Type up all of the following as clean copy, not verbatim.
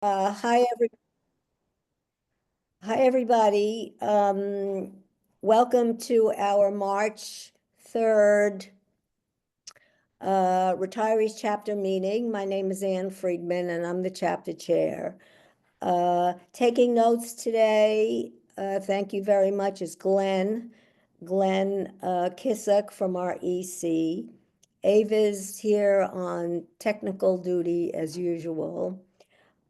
Hi, hi everybody. Welcome to our March 3rd Retirees Chapter meeting. My name is Ann Friedman and I'm the chapter chair. Taking notes today, thank you very much, is Glenn Kissack from our EC. Ava's here on technical duty as usual.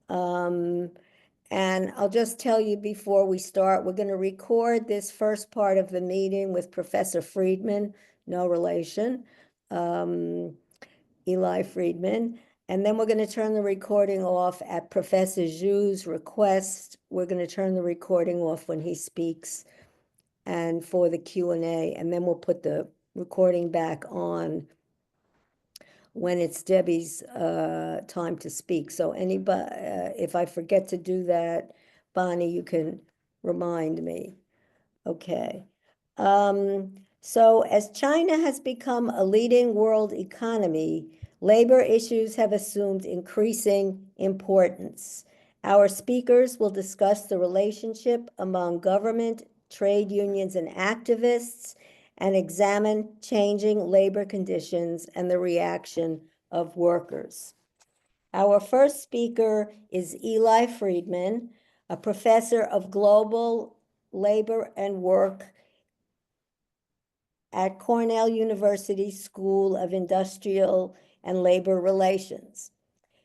And I'll just tell you before we start, we're going to record this first part of the meeting with Professor Friedman, no relation, Eli Friedman. And then we're going to turn the recording off at Professor Zhu's request. We're going to turn the recording off when he speaks and for the Q&A. And then we'll put the recording back on when it's Debbie's time to speak. So anybody, if I forget to do that, Bonnie, you can remind me. Okay. So as China has become a leading world economy, labor issues have assumed increasing importance. Our speakers will discuss the relationship among government, trade unions, and activists, and examine changing labor conditions and the reaction of workers. Our first speaker is Eli Friedman, a professor of global labor and work at Cornell University School of Industrial and Labor Relations.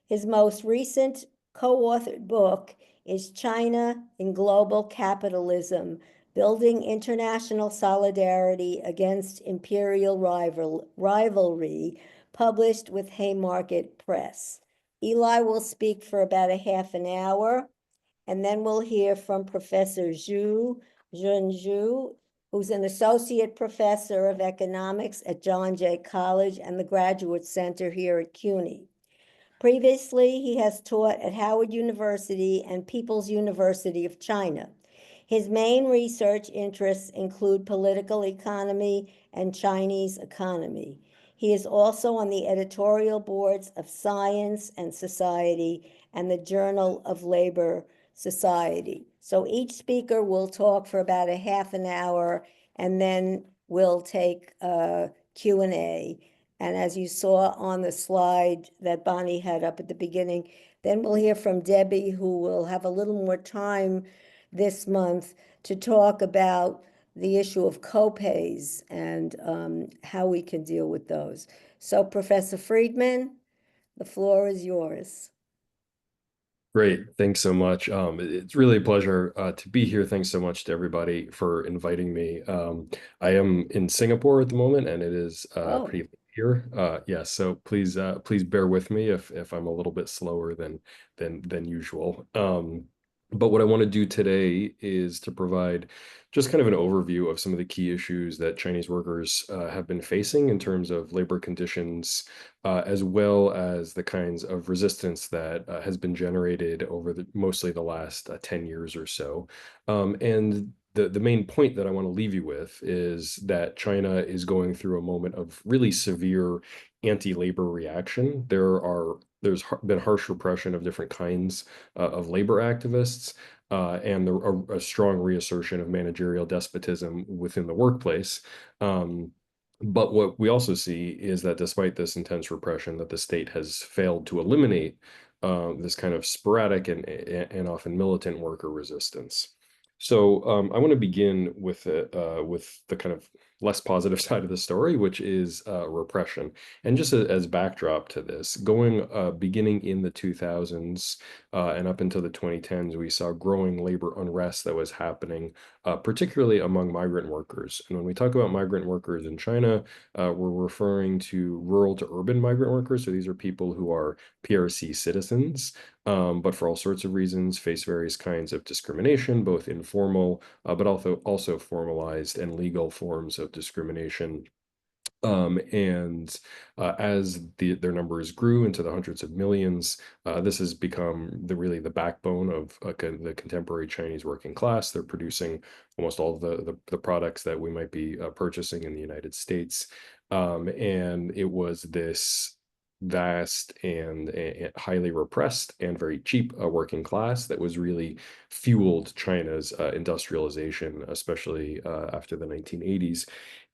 His most recent co-authored book is China in Global Capitalism, Building International Solidarity Against Imperial Rivalry, published with Haymarket Press. Eli will speak for about a half an hour, and then we'll hear from Professor Jun Zhu, who's an associate professor of economics at John Jay College and the Graduate Center here at CUNY. Previously, he has taught at Howard University and People's University of China. His main research interests include political economy and Chinese economy. He is also on the editorial boards of Science and Society and the Journal of Labor Society. So each speaker will talk for about a half an hour, and then we'll take Q&A. And as you saw on the slide that Bonnie had up at the beginning, then we'll hear from Debbie, who will have a little more time this month to talk about the issue of copays and how we can deal with those. So Professor Friedman, the floor is yours. Great. Thanks so much. It's really a pleasure to be here. Thanks so much to everybody for inviting me. I am in Singapore at the moment, and it is Oh, pretty late here. Yeah, so please bear with me if I'm a little bit slower than usual. But what I want to do today is to provide just kind of an overview of some of the key issues that Chinese workers have been facing in terms of labor conditions, as well as the kinds of resistance that has been generated over mostly the last 10 years or so. And the main point that I want to leave you with is that China is going through a moment of really severe anti-labor reaction. There's been harsh repression of different kinds of labor activists, and a strong reassertion of managerial despotism within the workplace. But what we also see is that despite this intense repression, that the state has failed to eliminate this kind of sporadic and often militant worker resistance. So I want to begin with the kind of less positive side of the story, which is repression. And just as backdrop to this, beginning in the 2000s and up until the 2010s, we saw growing labor unrest that was happening, particularly among migrant workers. And when we talk about migrant workers in China, we're referring to rural to urban migrant workers. So these are people who are PRC citizens, but for all sorts of reasons face various kinds of discrimination, both informal, but also formalized and legal forms of discrimination. And as their numbers grew into the hundreds of millions, this has become really the backbone of the contemporary Chinese working class. They're producing almost all of the products that we might be purchasing in the United States. And it was this vast and highly repressed and very cheap working class that was really fueled China's industrialization, especially after the 1980s.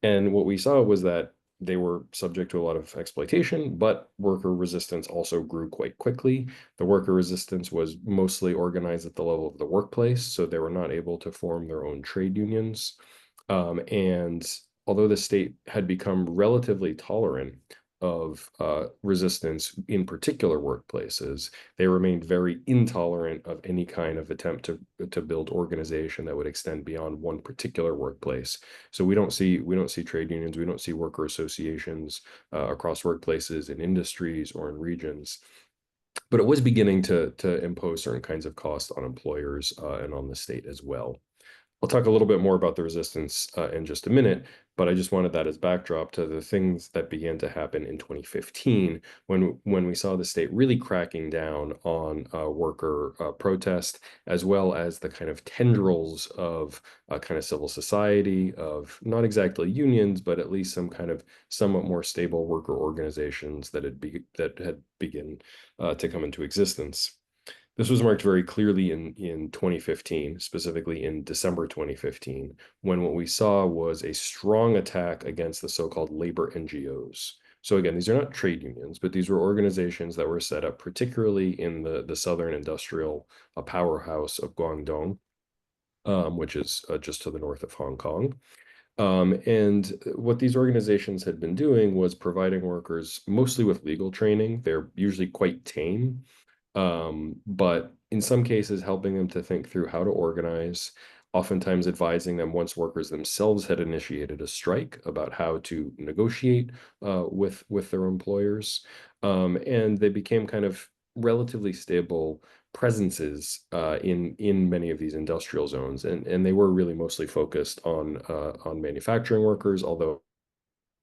And what we saw was that they were subject to a lot of exploitation, but worker resistance also grew quite quickly. The worker resistance was mostly organized at the level of the workplace, so they were not able to form their own trade unions. And although the state had become relatively tolerant of resistance in particular workplaces, they remained very intolerant of any kind of attempt to build organization that would extend beyond one particular workplace. So we don't see trade unions, we don't see worker associations across workplaces in industries or in regions. But it was beginning to impose certain kinds of costs on employers and on the state as well. I'll talk a little bit more about the resistance in just a minute, but I just wanted that as backdrop to the things that began to happen in 2015 when we saw the state really cracking down on worker protest, as well as the kind of tendrils of kind of civil society, of not exactly unions, but at least some kind of somewhat more stable worker organizations that had begun to come into existence. This was marked very clearly in 2015, specifically in December 2015, when what we saw was a strong attack against the so-called labor NGOs. So again, these are not trade unions, but these were organizations that were set up particularly in the southern industrial powerhouse of Guangdong, which is just to the north of Hong Kong. And what these organizations had been doing was providing workers mostly with legal training. They're usually quite tame, but in some cases, helping them to think through how to organize, oftentimes advising them once workers themselves had initiated a strike about how to negotiate with their employers. And they became kind of relatively stable presences in many of these industrial zones, and they were really mostly focused on manufacturing workers, although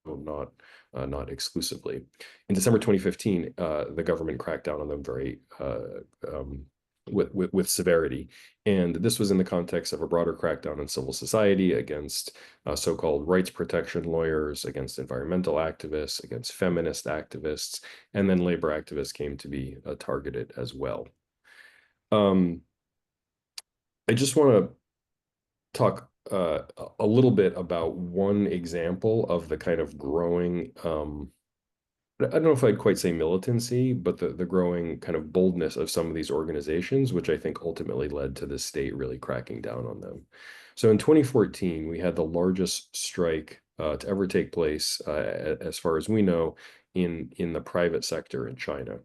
not exclusively. In December 2015, the government cracked down on them very with severity, and this was in the context of a broader crackdown on civil society against so-called rights protection lawyers, against environmental activists, against feminist activists, and then labor activists came to be targeted as well. I just want to talk a little bit about one example of the kind of growing, I don't know if I'd quite say militancy, but the growing kind of boldness of some of these organizations, which I think ultimately led to the state really cracking down on them. So in 2014, we had the largest strike to ever take place, as far as we know, in the private sector in China.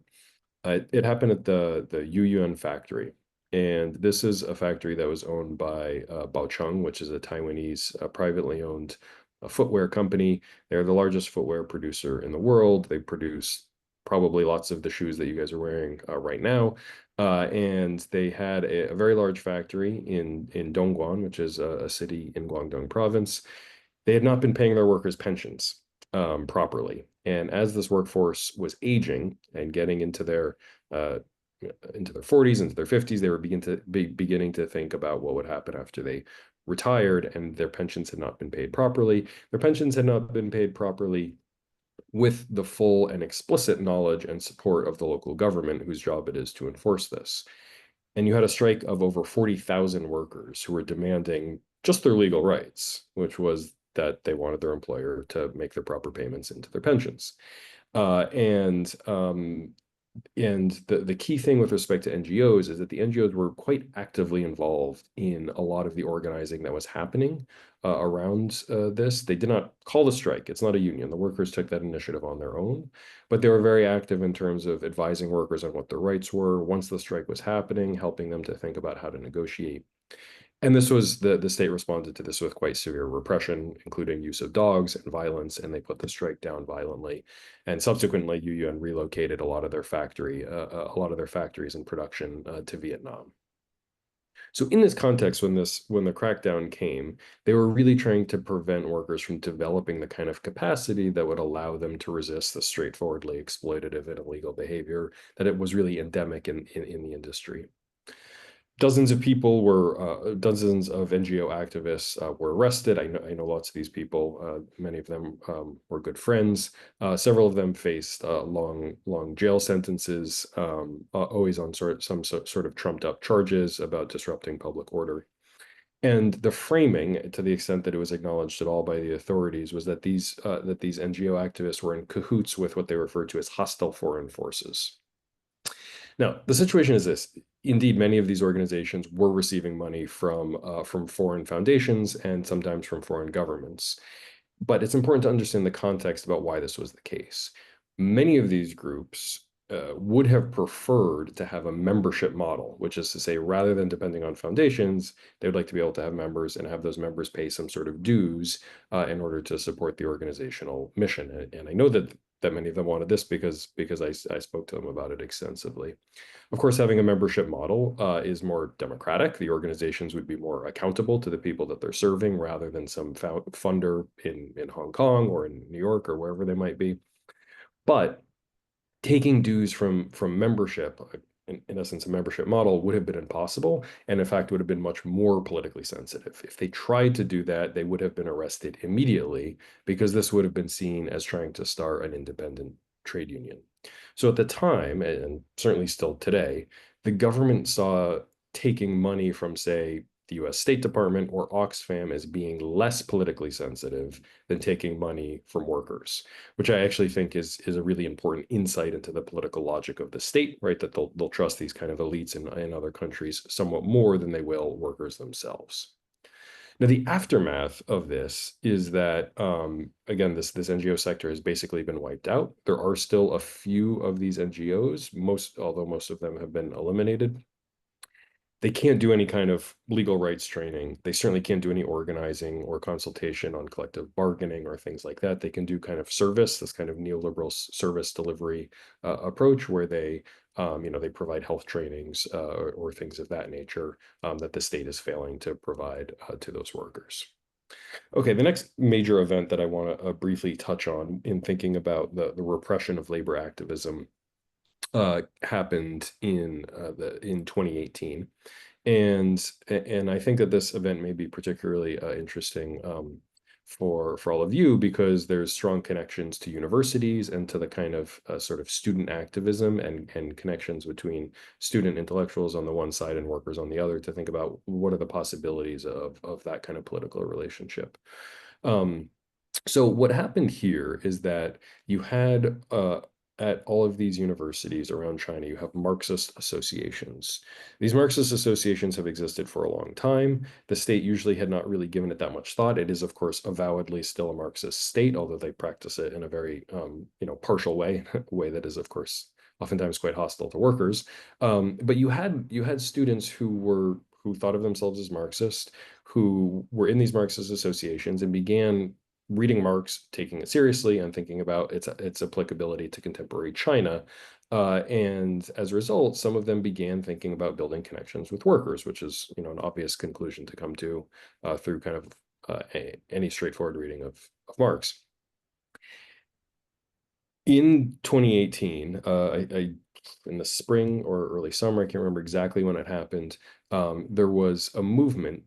It happened at the Yuyuan factory. And this is a factory that was owned by Baocheng, which is a Taiwanese privately owned footwear company. They're the largest footwear producer in the world. They produce probably lots of the shoes that you guys are wearing right now. And they had a very large factory in Dongguan, which is a city in Guangdong province. They had not been paying their workers pensions properly. And as this workforce was aging and getting into their 40s, into their 50s, they were beginning to think about what would happen after they retired and their pensions had not been paid properly. Their pensions had not been paid properly with the full and explicit knowledge and support of the local government, whose job it is to enforce this. And you had a strike of over 40,000 workers who were demanding just their legal rights, which was that they wanted their employer to make their proper payments into their pensions. And the key thing with respect to NGOs is that the NGOs were quite actively involved in a lot of the organizing that was happening around this. They did not call the strike. It's not a union. The workers took that initiative on their own, but they were very active in terms of advising workers on what their rights were once the strike was happening, helping them to think about how to negotiate. And this was the state responded to this with quite severe repression, including use of dogs and violence, and they put the strike down violently. And subsequently, Yuyuan relocated a lot of their factories and production to Vietnam. So in this context, when the crackdown came, they were really trying to prevent workers from developing the kind of capacity that would allow them to resist the straightforwardly exploitative and illegal behavior that it was really endemic in the industry. Dozens of people were, dozens of NGO activists were arrested. I know lots of these people. Many of them were good friends. Several of them faced long jail sentences, always on some sort of trumped up charges about disrupting public order. And the framing, to the extent that it was acknowledged at all by the authorities, was that these NGO activists were in cahoots with what they referred to as hostile foreign forces. Now, the situation is this. Indeed, many of these organizations were receiving money from foreign foundations and sometimes from foreign governments. But it's important to understand the context about why this was the case. Many of these groups would have preferred to have a membership model, which is to say, rather than depending on foundations, they would like to be able to have members and have those members pay some sort of dues in order to support the organizational mission. And I know that many of them wanted this because I spoke to them about it extensively. Of course, having a membership model is more democratic. The organizations would be more accountable to the people that they're serving rather than some funder in Hong Kong or in New York or wherever they might be. But taking dues from membership, in essence, a membership model would have been impossible, and in fact would have been much more politically sensitive. If they tried to do that, they would have been arrested immediately because this would have been seen as trying to start an independent trade union. So at the time, and certainly still today, the government saw taking money from, say, the US State Department or Oxfam as being less politically sensitive than taking money from workers, which I actually think is a really important insight into the political logic of the state, right? That they'll trust these kind of elites in other countries somewhat more than they will workers themselves. Now, the aftermath of this is that, again, this NGO sector has basically been wiped out. There are still a few of these NGOs, although most of them have been eliminated. They can't do any kind of legal rights training. They certainly can't do any organizing or consultation on collective bargaining or things like that. They can do kind of service, this kind of neoliberal service delivery approach where they provide health trainings or things of that nature that the state is failing to provide to those workers. Okay, the next major event that I want to briefly touch on in thinking about the repression of labor activism happened in 2018. And I think that this event may be particularly interesting for all of you because there's strong connections to universities and to the kind of sort of student activism and connections between student intellectuals on the one side and workers on the other to think about what are the possibilities of that kind of political relationship. So what happened here is that you had at all of these universities around China, you have Marxist associations. These Marxist associations have existed for a long time. The state usually had not really given it that much thought. It is, of course, avowedly still a Marxist state, although they practice it in a very, partial way, a way that is, of course, oftentimes quite hostile to workers. But you had students who thought of themselves as Marxist, who were in these Marxist associations and began reading Marx, taking it seriously, and thinking about its applicability to contemporary China. And as a result, some of them began thinking about building connections with workers, which is an obvious conclusion to come to through kind of any straightforward reading of Marx. In 2018, in the spring or early summer, I can't remember exactly when it happened, there was a movement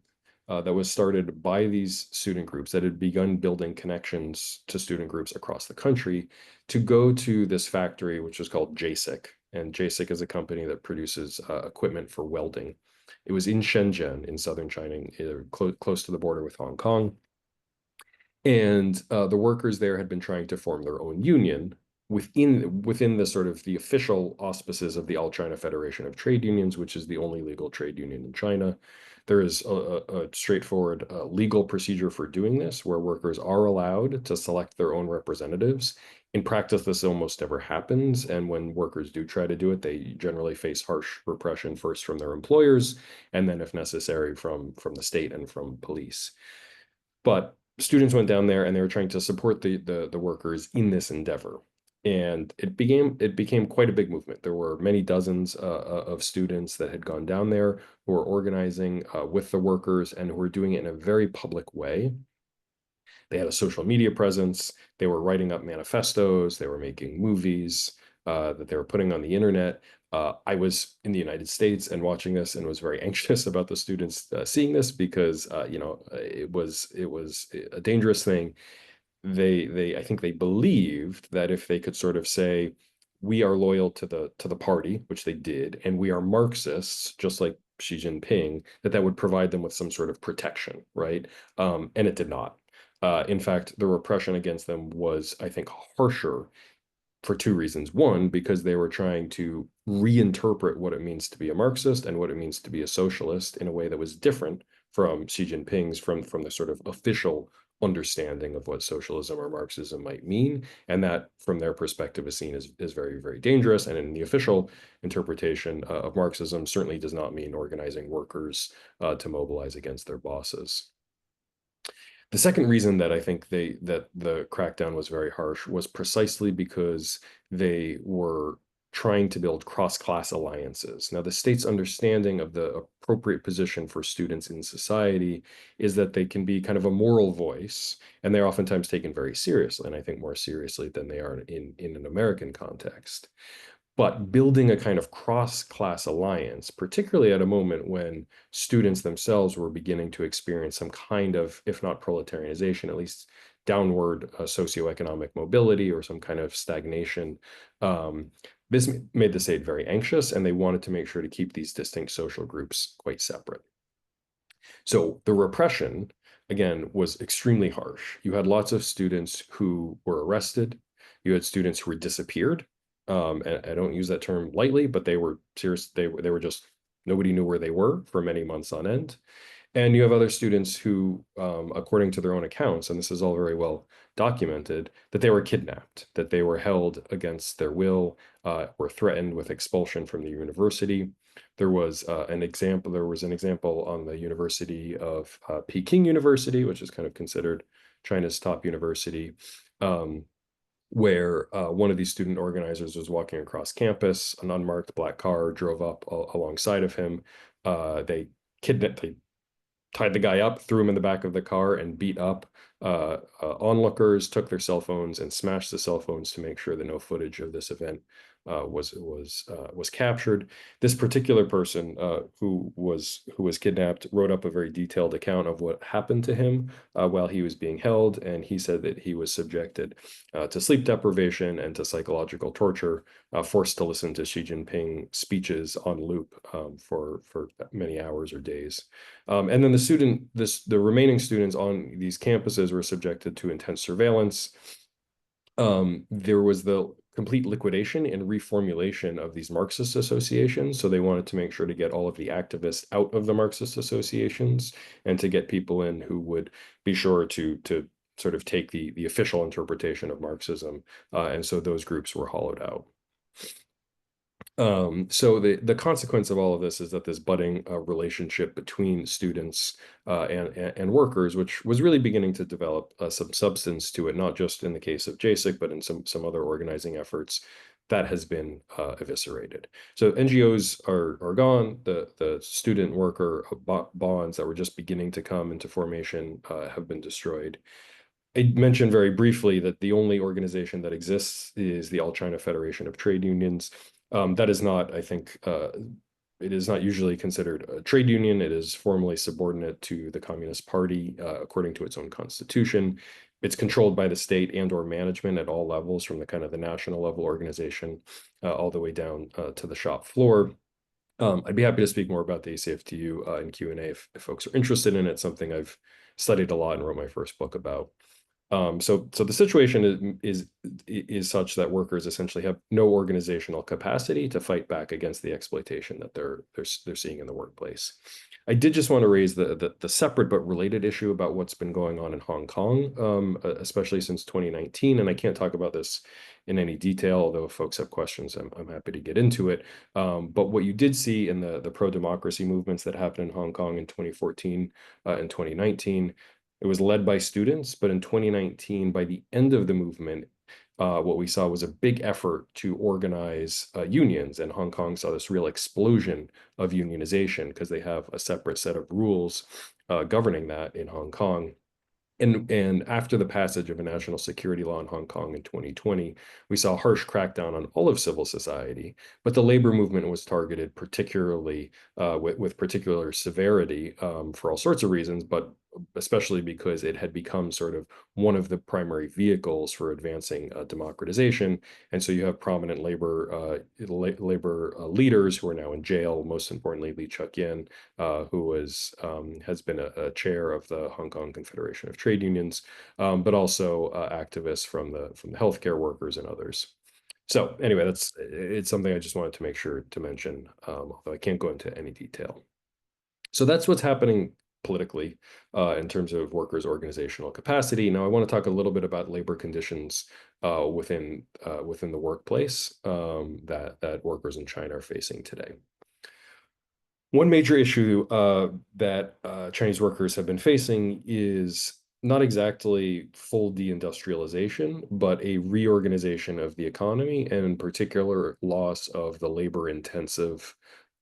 that was started by these student groups that had begun building connections to student groups across the country to go to this factory, which is called JASIC. And JASIC is a company that produces equipment for welding. It was in Shenzhen in southern China, close to the border with Hong Kong. And the workers there had been trying to form their own union within the sort of the official auspices of the All China Federation of Trade Unions, which is the only legal trade union in China. There is a straightforward legal procedure for doing this, where workers are allowed to select their own representatives. In practice, this almost never happens, and when workers do try to do it, they generally face harsh repression first from their employers, and then, if necessary, from the state and from police. But students went down there and they were trying to support the workers in this endeavor. And it became quite a big movement. There were many dozens of students that had gone down there who were organizing with the workers and who were doing it in a very public way. They had a social media presence. They were writing up manifestos. They were making movies that they were putting on the internet. I was in the United States and watching this and was very anxious about the students seeing this because it was a dangerous thing. I think they believed that if they could sort of say we are loyal to the party, which they did, and we are Marxists, just like Xi Jinping, that would provide them with some sort of protection, right? And it did not. In fact, the repression against them was, I think, harsher for two reasons. One, because they were trying to reinterpret what it means to be a Marxist and what it means to be a socialist in a way that was different from Xi Jinping's, from the sort of official understanding of what socialism or Marxism might mean. And that, from their perspective, is seen as very, very dangerous. And in the official interpretation of Marxism, certainly does not mean organizing workers to mobilize against their bosses. The second reason that I think that the crackdown was very harsh was precisely because they were trying to build cross-class alliances. Now, the state's understanding of the appropriate position for students in society is that they can be kind of a moral voice, and they're oftentimes taken very seriously, and I think more seriously than they are in an American context. But building a kind of cross-class alliance, particularly at a moment when students themselves were beginning to experience some kind of, if not proletarianization, at least downward socioeconomic mobility or some kind of stagnation, this made the state very anxious, and they wanted to make sure to keep these distinct social groups quite separate. So the repression, again, was extremely harsh. You had lots of students who were arrested. You had students who were disappeared. And I don't use that term lightly, but they were serious. They were just, nobody knew where they were for many months on end. And you have other students who, according to their own accounts, and this is all very well documented, that they were kidnapped, that they were held against their will, were threatened with expulsion from the university. There was an example. There was an example on the University of Peking University, which is kind of considered China's top university, where one of these student organizers was walking across campus. An unmarked black car drove up alongside of him. They tied the guy up, threw him in the back of the car, and beat up onlookers, took their cell phones and smashed the cell phones to make sure that no footage of this event was captured. This particular person who was kidnapped wrote up a very detailed account of what happened to him while he was being held, and he said that he was subjected to sleep deprivation and to psychological torture, forced to listen to Xi Jinping speeches on loop for many hours or days. And then the remaining students on these campuses were subjected to intense surveillance. There was the complete liquidation and reformulation of these Marxist associations. So they wanted to make sure to get all of the activists out of the Marxist associations and to get people in who would be sure to sort of take the official interpretation of Marxism. And so those groups were hollowed out. So the consequence of all of this is that this budding relationship between students and workers, which was really beginning to develop some substance to it, not just in the case of JASIC, but in some other organizing efforts, that has been eviscerated. So NGOs are gone. The student worker bonds that were just beginning to come into formation have been destroyed. I mentioned very briefly that the only organization that exists is the All China Federation of Trade Unions. That is not, I think, it is not usually considered a trade union. It is formally subordinate to the Communist Party, according to its own constitution. It's controlled by the state and or management at all levels, from the kind of the national level organization all the way down to the shop floor. I'd be happy to speak more about the ACFTU in Q&A if folks are interested in it. Something I've studied a lot and wrote my first book about. So the situation is such that workers essentially have no organizational capacity to fight back against the exploitation that they're seeing in the workplace. I did just want to raise the separate but related issue about what's been going on in Hong Kong, especially since 2019. And I can't talk about this in any detail, although if folks have questions, I'm happy to get into it. But what you did see in the pro-democracy movements that happened in Hong Kong in 2014 and 2019, it was led by students, but in 2019, by the end of the movement, what we saw was a big effort to organize unions, and Hong Kong saw this real explosion of unionization because they have a separate set of rules governing that in Hong Kong. And after the passage of a national security law in Hong Kong in 2020, we saw a harsh crackdown on all of civil society, but the labor movement was targeted particularly with particular severity for all sorts of reasons, but especially because it had become sort of one of the primary vehicles for advancing democratization. And so you have prominent labor leaders who are now in jail. Most importantly, Lee Chuck-yin, who has been a chair of the Hong Kong Confederation of Trade Unions, but also activists from the healthcare workers and others. So anyway, it's something I just wanted to make sure to mention, although I can't go into any detail. So that's what's happening politically in terms of workers' organizational capacity. Now, I want to talk a little bit about labor conditions within the workplace that workers in China are facing today. One major issue that Chinese workers have been facing is not exactly full deindustrialization, but a reorganization of the economy, and in particular, loss of the labor-intensive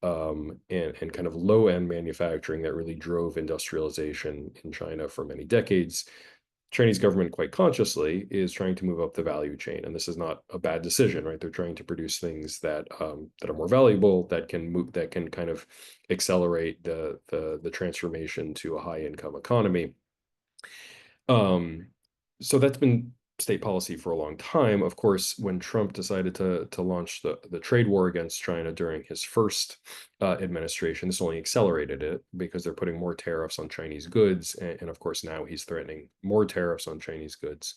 and kind of low-end manufacturing that really drove industrialization in China for many decades. Chinese government quite consciously is trying to move up the value chain, and this is not a bad decision, right? They're trying to produce things that are more valuable, that can kind of accelerate the transformation to a high income economy. Um, so that's been state policy for a long time. Of course, when Trump decided to launch the trade war against China during his first administration, this only accelerated it because they're putting more tariffs on Chinese goods, and of course now he's threatening more tariffs on Chinese goods.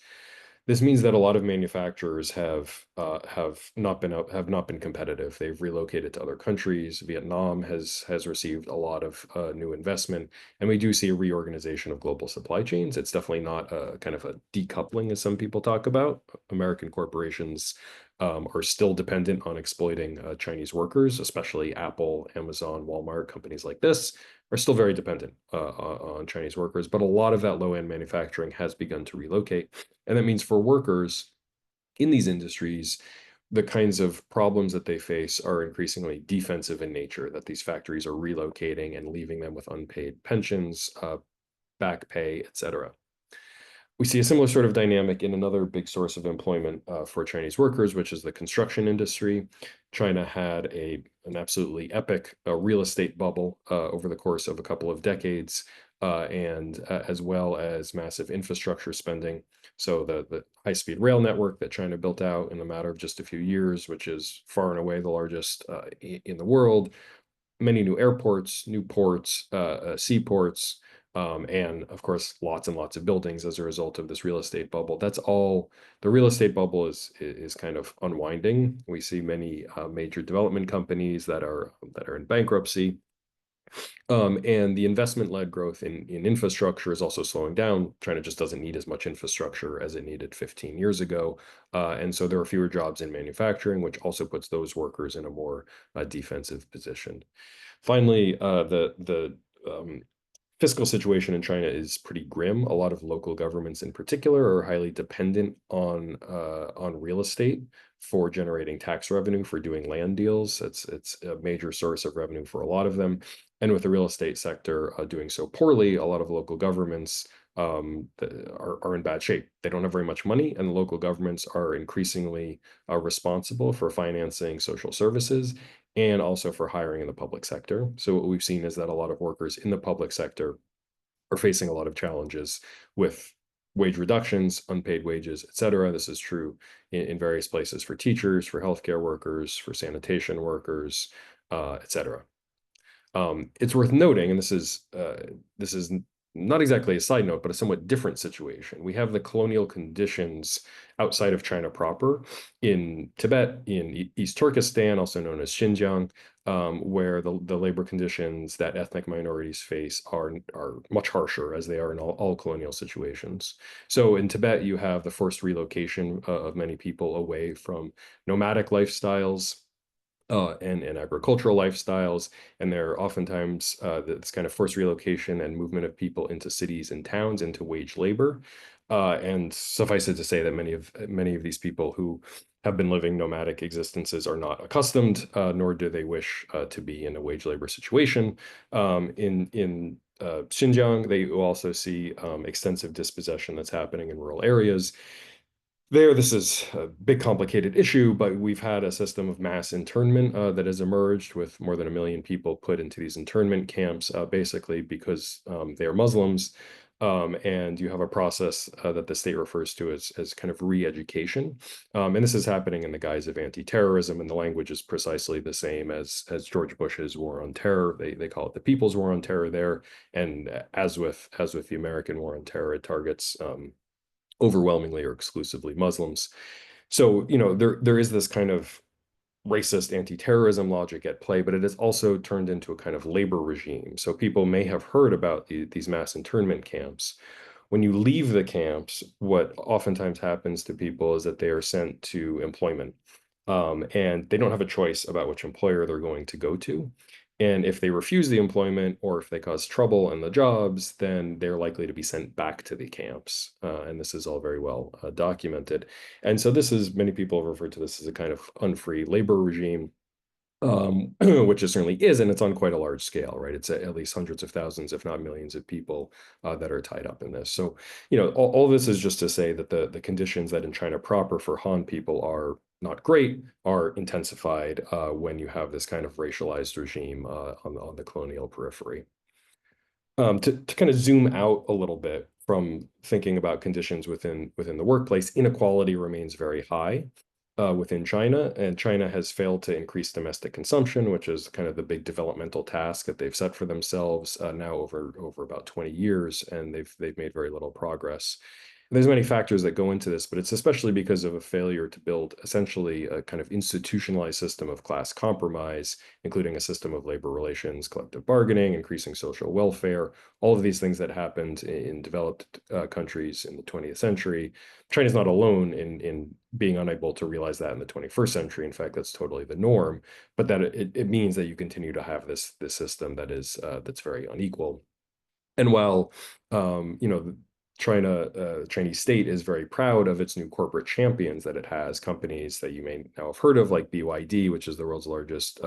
This means that a lot of manufacturers have not been competitive. They've relocated to other countries. Vietnam has received a lot of new investment, and we do see a reorganization of global supply chains. It's definitely not a kind of a decoupling as some people talk about. American corporations are still dependent on exploiting Chinese workers, especially Apple, Amazon, Walmart, companies like this are still very dependent on Chinese workers. But a lot of that low-end manufacturing has begun to relocate. And that means for workers in these industries, the kinds of problems that they face are increasingly defensive in nature, that these factories are relocating and leaving them with unpaid pensions, back pay, et cetera. We see a similar sort of dynamic in another big source of employment for Chinese workers, which is the construction industry. China had an absolutely epic real estate bubble over the course of a couple of decades, and as well as massive infrastructure spending. So the high-speed rail network that China built out in a matter of just a few years, which is far and away the largest in the world, many new airports, new ports, seaports, and of course, lots and lots of buildings as a result of this real estate bubble. That's all. The real estate bubble is kind of unwinding. We see many major development companies that are in bankruptcy. And the investment-led growth in infrastructure is also slowing down. China just doesn't need as much infrastructure as it needed 15 years ago. And so there are fewer jobs in manufacturing, which also puts those workers in a more defensive position. Finally, the fiscal situation in China is pretty grim. A lot of local governments in particular are highly dependent on real estate for generating tax revenue, for doing land deals. It's a major source of revenue for a lot of them. And with the real estate sector doing so poorly, a lot of local governments are in bad shape. They don't have very much money, and the local governments are increasingly responsible for financing social services and also for hiring in the public sector. So what we've seen is that a lot of workers in the public sector are facing a lot of challenges with wage reductions, unpaid wages, et cetera. This is true in various places for teachers, for healthcare workers, for sanitation workers, et cetera. It's worth noting, and this is not exactly a side note, but a somewhat different situation. We have the colonial conditions outside of China proper, in Tibet, in East Turkestan, also known as Xinjiang, where the labor conditions that ethnic minorities face are much harsher, as they are in all colonial situations. So in Tibet, you have the forced relocation of many people away from nomadic lifestyles and agricultural lifestyles, and there are oftentimes this kind of forced relocation and movement of people into cities and towns into wage labor. And suffice it to say that many of these people who have been living nomadic existences are not accustomed, nor do they wish to be in a wage labor situation. In Xinjiang, they also see extensive dispossession that's happening in rural areas. There, this is a big complicated issue, but we've had a system of mass internment that has emerged with more than 1 million people put into these internment camps, basically because they are Muslims. And you have a process that the state refers to as kind of re-education. And this is happening in the guise of anti-terrorism, and the language is precisely the same as George Bush's war on terror. They call it the People's War on Terror there. And as with the American war on terror, it targets overwhelmingly or exclusively Muslims. So, there is this kind of racist anti-terrorism logic at play, but it has also turned into a kind of labor regime. So people may have heard about these mass internment camps. When you leave the camps, what oftentimes happens to people is that they are sent to employment, and they don't have a choice about which employer they're going to go to. And if they refuse the employment or if they cause trouble in the jobs, then they're likely to be sent back to the camps. And this is all very well documented. And so many people have referred to this as a kind of unfree labor regime, which it certainly is, and it's on quite a large scale, right? It's at least hundreds of thousands, if not millions of people that are tied up in this. So, all this is just to say that the conditions that in China proper for Han people are not great, are intensified when you have this kind of racialized regime on the colonial periphery. To kind of zoom out a little bit from thinking about conditions within the workplace, inequality remains very high within China, and China has failed to increase domestic consumption, which is kind of the big developmental task that they've set for themselves now over about 20 years, and they've made very little progress. There's many factors that go into this, but it's especially because of a failure to build essentially a kind of institutionalized system of class compromise, including a system of labor relations, collective bargaining, increasing social welfare, all of these things that happened in developed countries in the 20th century. China's not alone in being unable to realize that in the 21st century. In fact, that's totally the norm, but that it means that you continue to have this system that's very unequal. And while Chinese state is very proud of its new corporate champions that it has, companies that you may now have heard of, like BYD, which is the world's largest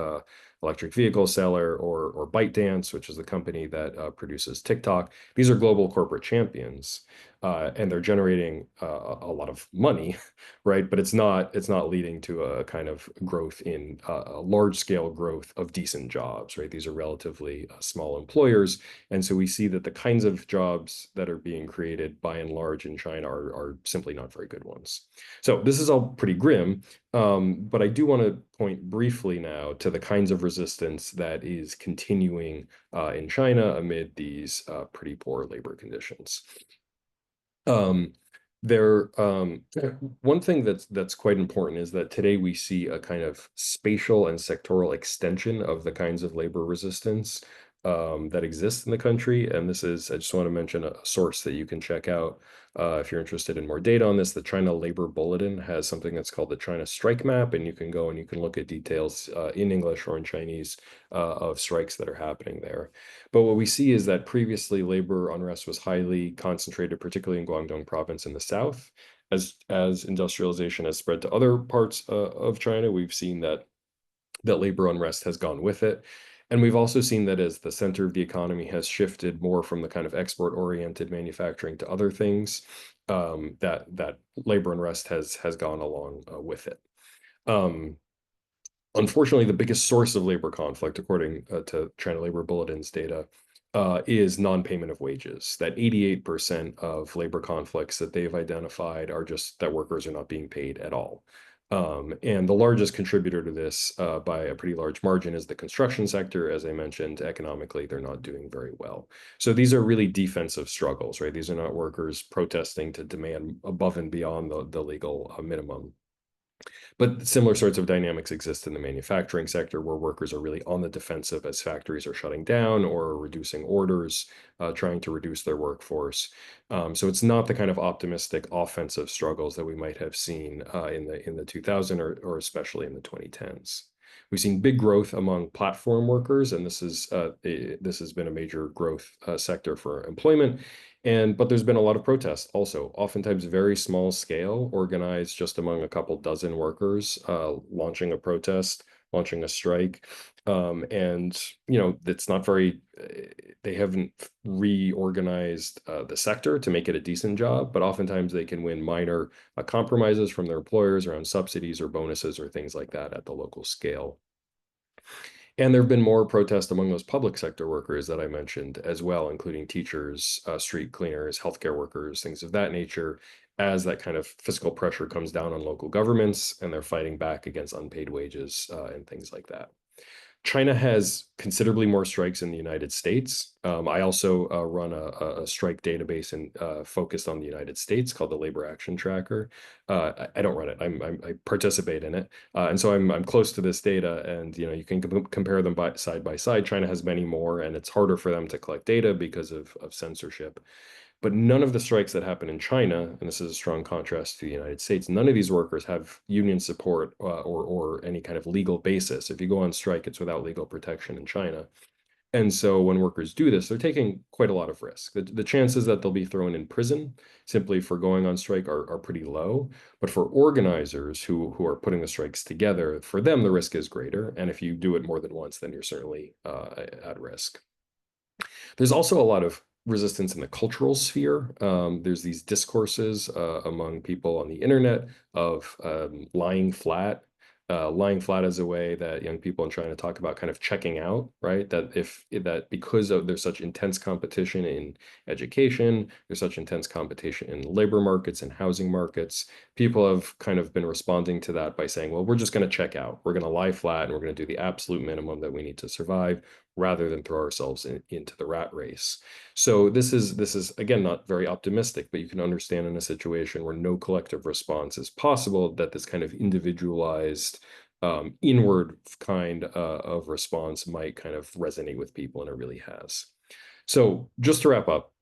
electric vehicle seller, or ByteDance, which is the company that produces TikTok. These are global corporate champions, and they're generating a lot of money, right? But it's not leading to a kind of growth in a large scale growth of decent jobs, right? These are relatively small employers, and so we see that the kinds of jobs that are being created by and large in China are simply not very good ones. So this is all pretty grim, but I do want to point briefly now to the kinds of resistance that is continuing in China amid these pretty poor labor conditions. Um, one thing that's quite important is that today we see a kind of spatial and sectoral extension of the kinds of labor resistance that exists in the country. And I just want to mention a source that you can check out if you're interested in more data on this. The China Labor Bulletin has something that's called the China Strike Map, and you can go and you can look at details in English or in Chinese of strikes that are happening there. But what we see is that previously labor unrest was highly concentrated, particularly in Guangdong province in the south. As industrialization has spread to other parts of China, we've seen that labor unrest has gone with it. And we've also seen that as the center of the economy has shifted more from the kind of export-oriented manufacturing to other things, that labor unrest has gone along with it. Unfortunately, the biggest source of labor conflict, according to China Labor Bulletin's data, is non-payment of wages. That 88% of labor conflicts that they've identified are just that workers are not being paid at all. And the largest contributor to this by a pretty large margin is the construction sector. As I mentioned, economically, they're not doing very well. So these are really defensive struggles, right? These are not workers protesting to demand above and beyond the legal minimum. But similar sorts of dynamics exist in the manufacturing sector, where workers are really on the defensive as factories are shutting down or reducing orders, trying to reduce their workforce. So it's not the kind of optimistic offensive struggles that we might have seen in the 2000s or especially in the 2010s. We've seen big growth among platform workers, and this has been a major growth sector for employment. But there's been a lot of protests also, oftentimes very small scale, organized just among a couple dozen workers, launching a protest, launching a strike. And it's not very, they haven't reorganized the sector to make it a decent job, but oftentimes they can win minor compromises from their employers around subsidies or bonuses or things like that at the local scale. And there have been more protests among those public sector workers that I mentioned as well, including teachers, street cleaners, healthcare workers, things of that nature, as that kind of fiscal pressure comes down on local governments and they're fighting back against unpaid wages and things like that. China has considerably more strikes in the United States. I also run a strike database and focused on the United States called the Labor Action Tracker. I don't run it. I participate in it, and so I'm close to this data. And you can compare them side by side. China has many more, and it's harder for them to collect data because of censorship. But none of the strikes that happen in China, and this is a strong contrast to the United States, none of these workers have union support or any kind of legal basis. If you go on strike, it's without legal protection in China. And so when workers do this, they're taking quite a lot of risk. The chances that they'll be thrown in prison simply for going on strike are pretty low. But for organizers who are putting the strikes together, for them, the risk is greater. And if you do it more than once, then you're certainly at risk. There's also a lot of resistance in the cultural sphere. There's these discourses among people on the internet of lying flat. Lying flat is a way that young people in China talk about kind of checking out, right? That because there's such intense competition in education, there's such intense competition in labor markets and housing markets, people have kind of been responding to that by saying, well, we're just going to check out. We're going to lie flat and we're going to do the absolute minimum that we need to survive rather than throw ourselves into the rat race. So this is again not very optimistic, but you can understand in a situation where no collective response is possible that this kind of individualized inward kind of response might kind of resonate with people, and it really has. So just to wrap up,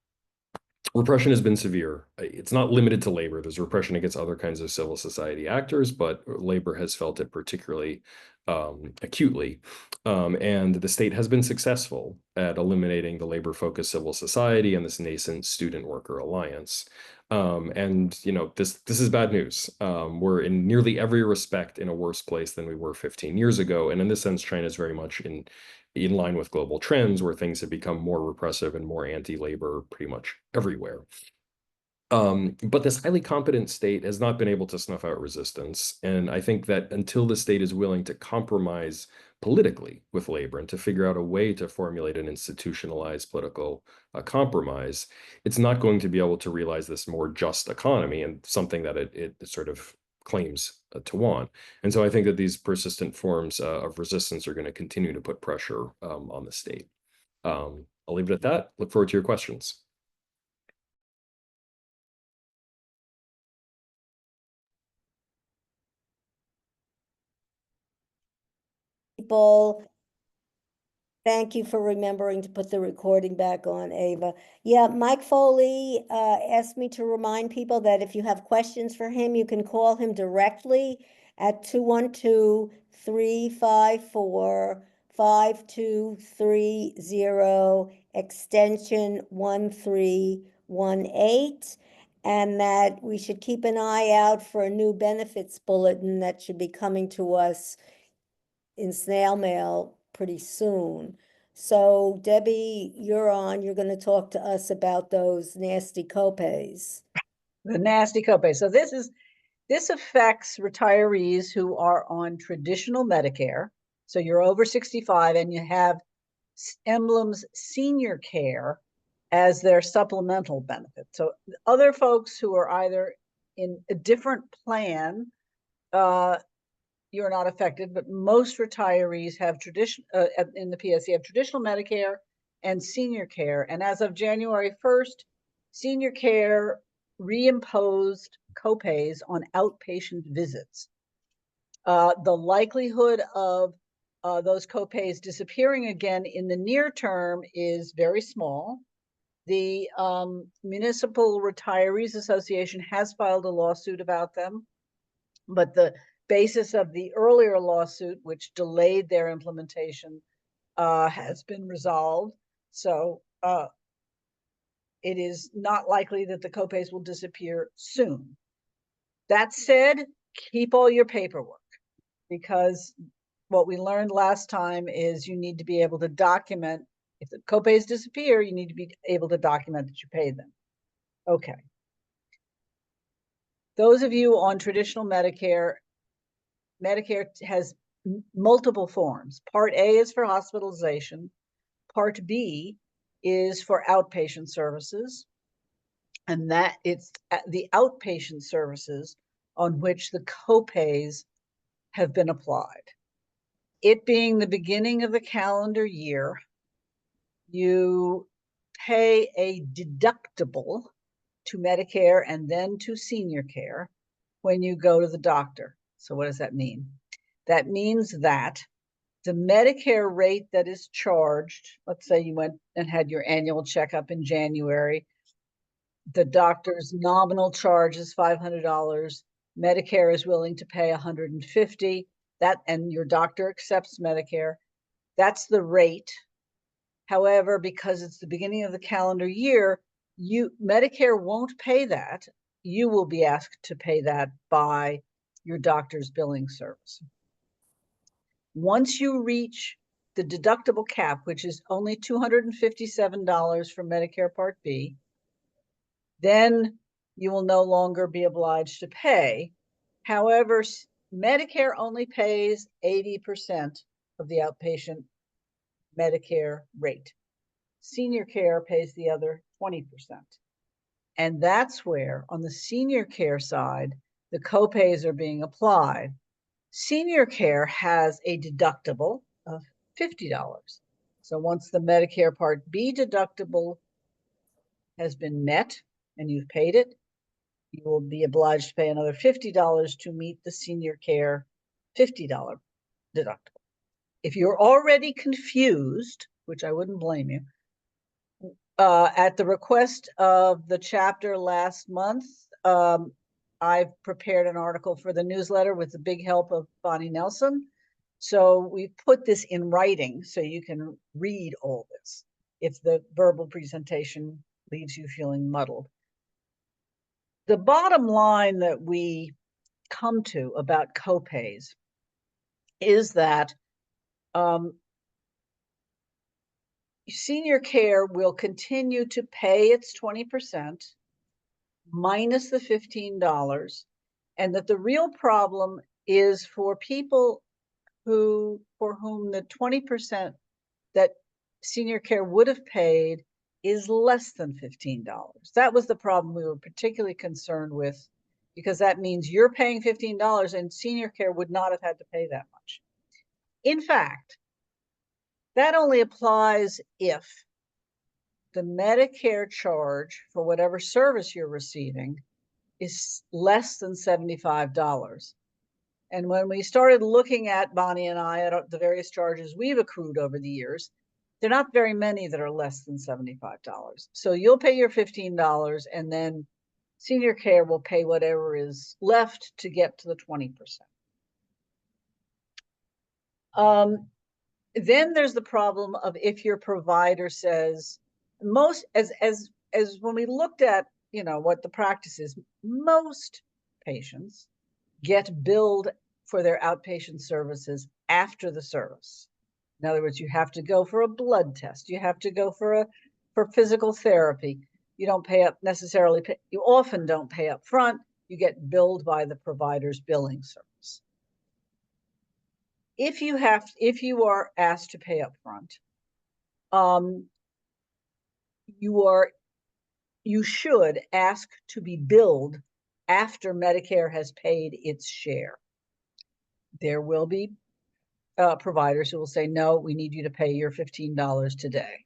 repression has been severe. It's not limited to labor. There's repression against other kinds of civil society actors, but labor has felt it particularly acutely. And the state has been successful at eliminating the labor-focused civil society and this nascent student worker alliance. And this is bad news. We're in nearly every respect in a worse place than we were 15 years ago. And in this sense, China is very much in line with global trends where things have become more repressive and more anti-labor pretty much everywhere. But this highly competent state has not been able to snuff out resistance. And I think that until the state is willing to compromise politically with labor and to figure out a way to formulate an institutionalized political compromise, it's not going to be able to realize this more just economy and something that it sort of claims to want. And so I think that these persistent forms of resistance are going to continue to put pressure on the state. I'll leave it at that. Look forward to your questions. People, thank you for remembering to put the recording back on, Ava. Yeah, Mike Foley asked me to remind people that if you have questions for him, you can call him directly at 212-354-5230, extension 1318, and that we should keep an eye out for a new benefits bulletin that should be coming to us in snail mail pretty soon. So Debbie, you're on. You're going to talk to us about those nasty copays. The nasty copay. So this affects retirees who are on traditional Medicare. So you're over 65 and you have Emblem's senior care as their supplemental benefit. So other folks who are either in a different plan, you're not affected, but most retirees have in the PSC have traditional Medicare and senior care. And as of January 1st, senior care reimposed copays on outpatient visits. The likelihood of those copays disappearing again in the near term is very small. The Municipal Retirees Association has filed a lawsuit about them, but the basis of the earlier lawsuit, which delayed their implementation, has been resolved. So it is not likely that the copays will disappear soon. That said, keep all your paperwork, because what we learned last time is you need to be able to document If the copays disappear, you need to be able to document that you paid them. Okay. Those of you on traditional Medicare, Medicare has multiple forms. Part A is for hospitalization. Part B is for outpatient services. And that it's the outpatient services on which the copays have been applied. It being the beginning of the calendar year, you pay a deductible to Medicare and then to senior care when you go to the doctor. So what does that mean? That means that the Medicare rate that is charged, let's say you went and had your annual checkup in January, the doctor's nominal charge is $500. Medicare is willing to pay $150. That, and your doctor accepts Medicare. That's the rate. However, because it's the beginning of the calendar year, Medicare won't pay that. You will be asked to pay that by your doctor's billing service. Once you reach the deductible cap, which is only $257 for Medicare Part B, then you will no longer be obliged to pay. However, Medicare only pays 80% of the outpatient Medicare rate. Senior care pays the other 20%. And that's where, on the senior care side, the copays are being applied. Senior care has a deductible of $50. So once the Medicare Part B deductible has been met and you've paid it, you will be obliged to pay another $50 to meet the senior care $50 deductible. If you're already confused, which I wouldn't blame you, at the request of the chapter last month, I've prepared an article for the newsletter with the big help of Bonnie Nelson. So we put this in writing so you can read all this if the verbal presentation leaves you feeling muddled. The bottom line that we come to about copays is that senior care will continue to pay its 20% minus the $15, and that the real problem is for people for whom the 20% that senior care would have paid is less than $15. That was the problem we were particularly concerned with, because that means you're paying $15 and senior care would not have had to pay that much. In fact, that only applies if the Medicare charge for whatever service you're receiving is less than $75. And when we started looking at, Bonnie and I, at the various charges we've accrued over the years, there are not very many that are less than $75. So you'll pay your $15 and then senior care will pay whatever is left to get to the 20%. Then there's the problem of if your provider says, as when we looked at, what the practice is, most patients get billed for their outpatient services after the service. In other words, you have to go for a blood test. You have to go for physical therapy. You don't pay up necessarily. You often don't pay up front. You get billed by the provider's billing service. If you are asked to pay up front, you should ask to be billed after Medicare has paid its share. There will be providers who will say, no, we need you to pay your $15 today.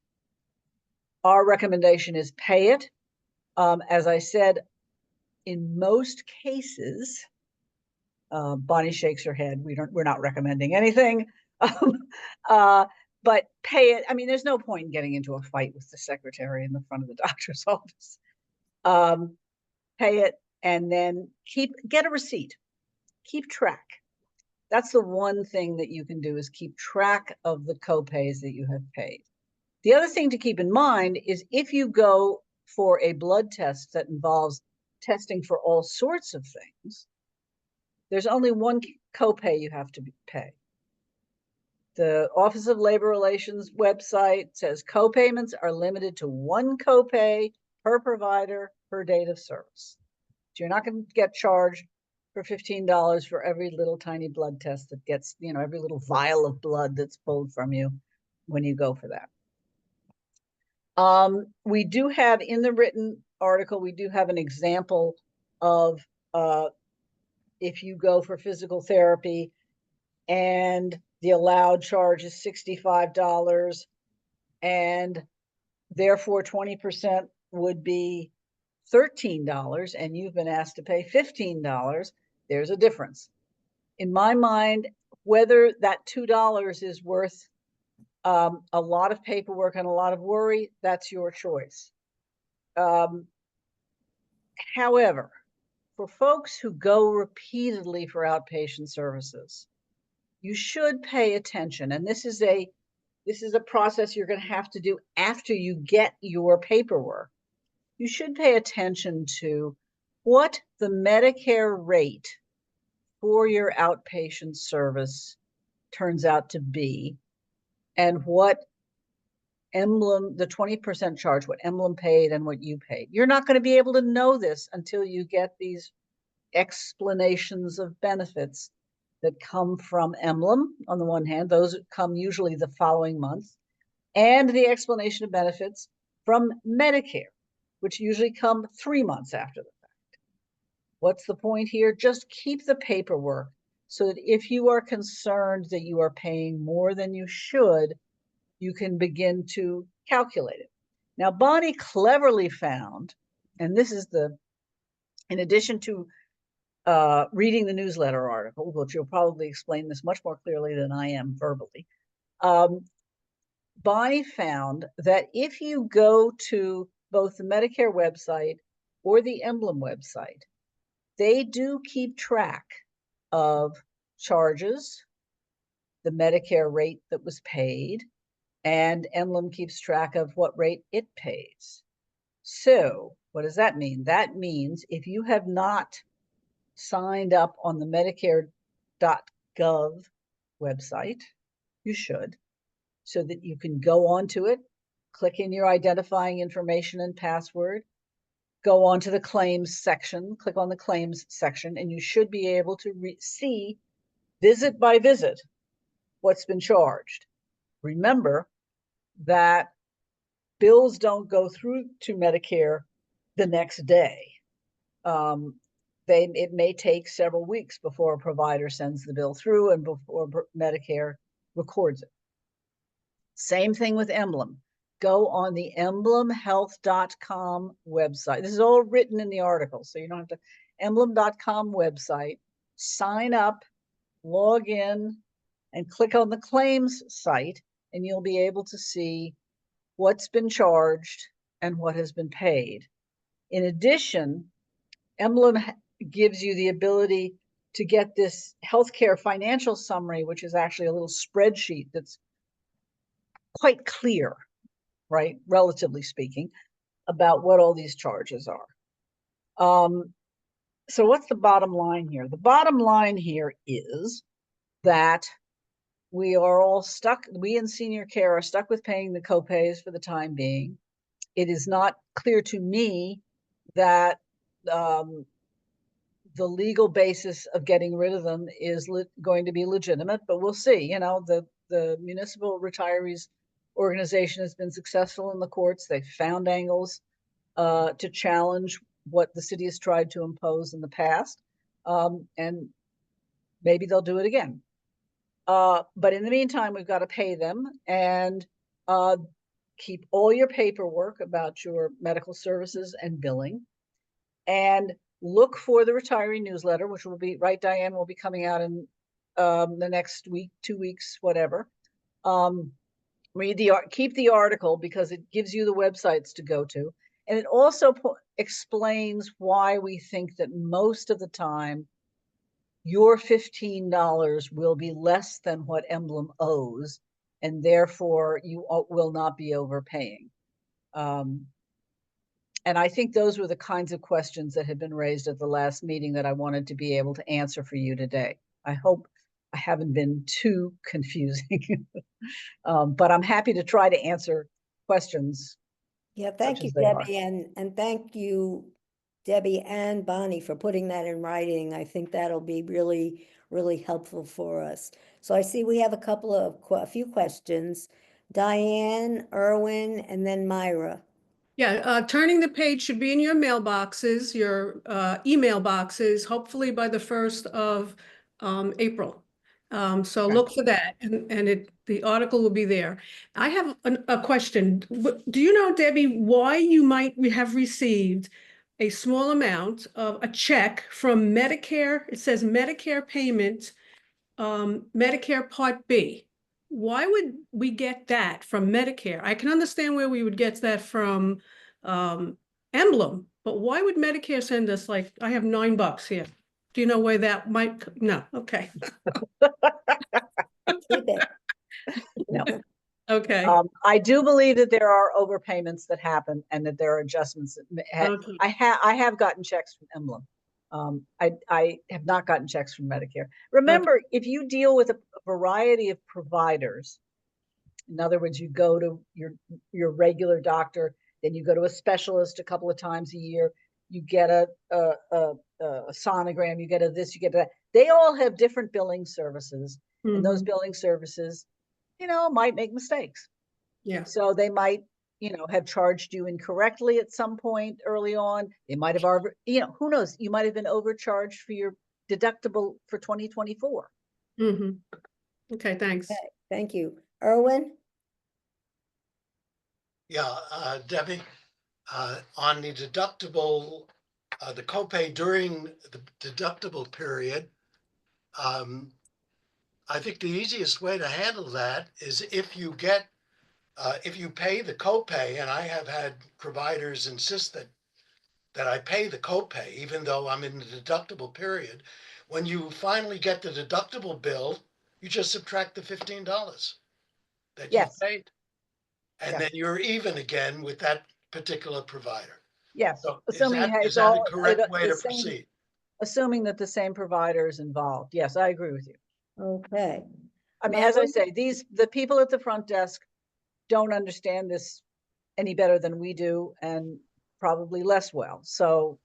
Our recommendation is pay it. As I said, in most cases, Bonnie shakes her head. We're not recommending anything, but pay it. I mean, there's no point in getting into a fight with the secretary in the front of the doctor's office. Pay it and then get a receipt. Keep track. That's the one thing that you can do, is keep track of the copays that you have paid. The other thing to keep in mind is if you go for a blood test that involves testing for all sorts of things, there's only one copay you have to pay. The Office of Labor Relations website says co-payments are limited to 1 copay per provider per date of service. So you're not going to get charged for $15 for every little tiny blood test that gets, every little vial of blood that's pulled from you when you go for that. We do have in the written article, we do have an example of if you go for physical therapy and the allowed charge is $65 and therefore 20% would be $13 and you've been asked to pay $15, there's a difference. In my mind, whether that $2 is worth a lot of paperwork and a lot of worry, that's your choice. However, for folks who go repeatedly for outpatient services, you should pay attention. And this is a process you're going to have to do after you get your paperwork. You should pay attention to what the Medicare rate for your outpatient service turns out to be, and what Emblem, the 20% charge, what Emblem paid and what you paid. You're not going to be able to know this until you get these explanations of benefits that come from Emblem. On the one hand, those come usually the following month, and the explanation of benefits from Medicare, which usually come 3 months after the fact. What's the point here? Just keep the paperwork so that if you are concerned that you are paying more than you should, you can begin to calculate it. Now, Bonnie cleverly found, and this is in addition to reading the newsletter article, which you'll probably explain this much more clearly than I am verbally, Bonnie found that if you go to both the Medicare website or the Emblem website, they do keep track of charges, the Medicare rate that was paid, and Emblem keeps track of what rate it pays. So what does that mean? That means if you have not signed up on the Medicare.gov website, you should, so that you can go onto it, click in your identifying information and password, go onto the claims section, click on the claims section, and you should be able to see visit by visit what's been charged. Remember that bills don't go through to Medicare the next day. It may take several weeks before a provider sends the bill through and before Medicare records it. Same thing with Emblem. Go on the emblemhealth.com website. This is all written in the article, so you don't have to. Emblem.com website, sign up, log in, and click on the claims site, and you'll be able to see what's been charged and what has been paid. In addition, Emblem gives you the ability to get this healthcare financial summary, which is actually a little spreadsheet that's quite clear, right, relatively speaking, about what all these charges are. So what's the bottom line here? The bottom line here is that we are all stuck, we in senior care are stuck with paying the copays for the time being. It is not clear to me that the legal basis of getting rid of them is going to be legitimate, but we'll see. The Municipal Retirees Organization has been successful in the courts. They've found angles to challenge what the city has tried to impose in the past, and maybe they'll do it again. But in the meantime, we've got to pay them and keep all your paperwork about your medical services and billing, and look for the retiree newsletter, which will be, right, Diane, will be coming out in the next week, 2 weeks, whatever. Keep the article because it gives you the websites to go to. And it also explains why we think that most of the time your $15 will be less than what Emblem owes, and therefore you will not be overpaying. And I think those were the kinds of questions that had been raised at the last meeting that I wanted to be able to answer for you today. I hope I haven't been too confusing. But I'm happy to try to answer questions. Yeah, thank you, as they are. Debbie, and thank you, Debbie and Bonnie, for putting that in writing. I think that'll be really, really helpful for us. So I see we have a few questions. Diane, Erwin, and then Myra. Yeah, turning the page should be in your mailboxes, your email boxes, hopefully by the 1st of April. So Okay. look for that, and the article will be there. I have a question. Do you know, Debbie, why you might have received a small amount of a check from Medicare? It says Medicare payment, Medicare Part B. Why would we get that from Medicare? I can understand where we would get that from Emblem, but why would Medicare send us, like, I have $9 here? Do you know where that might, no, okay. Keep it. No. Okay. I do believe that there are overpayments that happen and that there are adjustments. Okay. I have gotten checks from Emblem. I have not gotten checks from Medicare. Remember, if you deal with a variety of providers, in other words, you go to your regular doctor, then you go to a specialist a couple of times a year, you get a sonogram, you get a this, you get that. They all have different billing services, and those billing services, might make mistakes. Yeah. So they might, have charged you incorrectly at some point early on. They might have, who knows? You might have been overcharged for your deductible for 2024. Okay, thanks. Okay, thank you. Erwin? Yeah, Debbie, on the deductible, the copay during the deductible period, I think the easiest way to handle that is if you pay the copay, and I have had providers insist that I pay the copay, even though I'm in the deductible period. When you finally get the deductible bill, you just subtract the $15 that you Yes. paid. And Yes. then you're even again with that particular provider. Yes, So assuming is that a correct way to proceed? Assuming that the same provider is involved. Yes, I agree with you. Okay. I mean, as I Myra? say, the people at the front desk don't understand this any better than we do, and probably less well. So,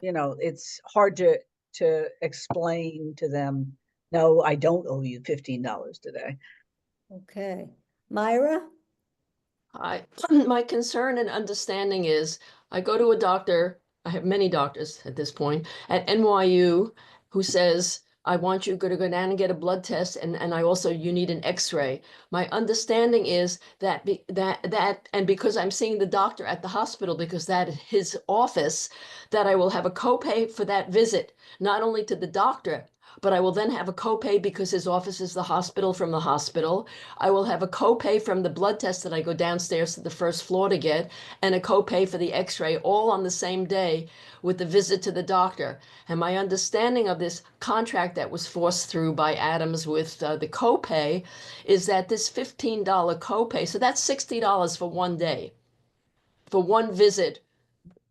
it's hard to explain to them, no, I don't owe you $15 today. Okay. Myra? My concern and understanding is I go to a doctor, I have many doctors at this point at NYU who says, I want you to go down and get a blood test, and you need an X-ray. My understanding is that and because I'm seeing the doctor at the hospital, because that is his office, that I will have a copay for that visit, not only to the doctor, but I will then have a copay because his office is the hospital from the hospital. I will have a copay from the blood test that I go downstairs to the first floor to get, and a copay for the X-ray, all on the same day with the visit to the doctor. And my understanding of this contract that was forced through by Adams with the copay is that this $15 copay, so that's $60 for one day, for one visit,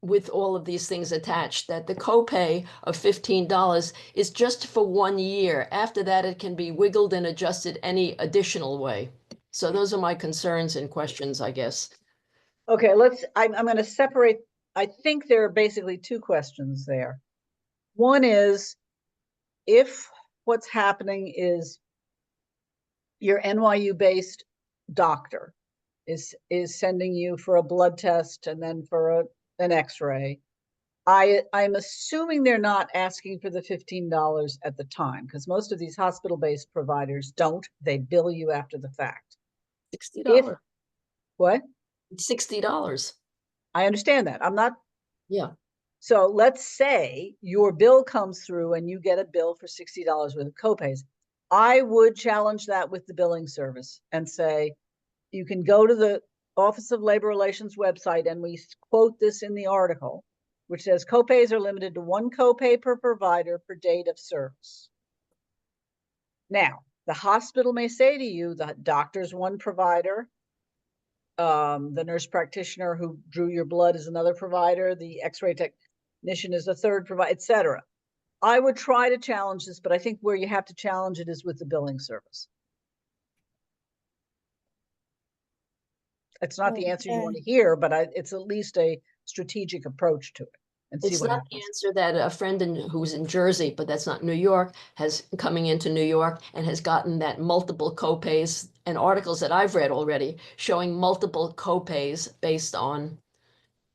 with all of these things attached, that the copay of $15 is just for 1 year. After that, it can be wiggled and adjusted any additional way. So those are my concerns and questions, I guess. Okay, I'm going to separate. I think there are basically two questions there. One is, if what's happening is your NYU-based doctor is sending you for a blood test and then for an X-ray, I'm assuming they're not asking for the $15 at the time, because most of these hospital-based providers don't. They bill you after the fact. $60. What? It's $60. I understand that. I'm not. Yeah. So let's say your bill comes through and you get a bill for $60 worth of copays. I would challenge that with the billing service and say, you can go to the Office of Labor Relations website, and we quote this in the article, which says copays are limited to one copay per provider per date of service. Now, the hospital may say to you, the doctor's one provider, the nurse practitioner who drew your blood is another provider, the X-ray technician is a third provider, etc. I would try to challenge this, but I think where you have to challenge it is with the billing service. It's not the answer you want to hear, but it's at least a strategic approach to it and see It's what not the happens. answer that a friend who's in Jersey, but that's not New York, has coming into New York and has gotten that multiple copays and articles that I've read already showing multiple copays based on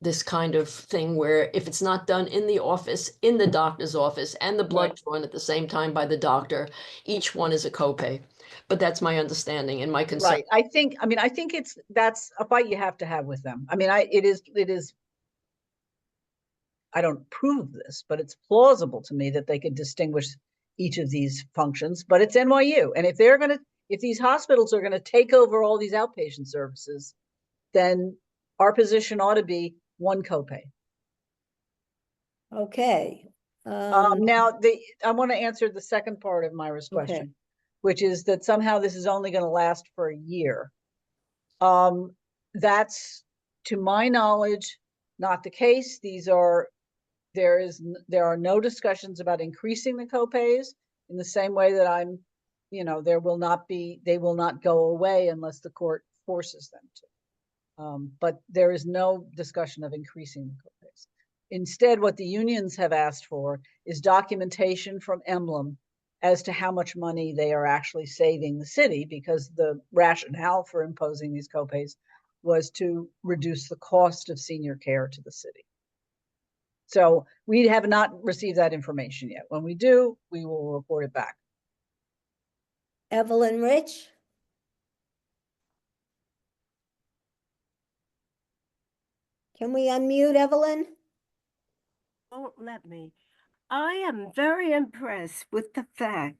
this kind of thing where if it's not done in the office, in the doctor's office, and the blood drawn at the same time by the doctor, each one is a copay. But that's my understanding and my concern. Right. I think that's a fight you have to have with them. I mean, it is, I don't prove this, but it's plausible to me that they could distinguish each of these functions, but it's NYU. And if these hospitals are gonna take over all these outpatient services, then our position ought to be one copay. Okay. Now, I want to answer the second part of Myra's question, which is that somehow this is only going to last for a year. That's, to my knowledge, not the case. There are no discussions about increasing the copays in the same way that they will not go away unless the court forces them to. But there is no discussion of increasing the copays. Instead, what the unions have asked for is documentation from Emblem as to how much money they are actually saving the city, because the rationale for imposing these copays was to reduce the cost of senior care to the city. So we have not received that information yet. When we do, we will report it back. Evelyn Rich? Can we unmute Evelyn? Won't let me. I am very impressed with the fact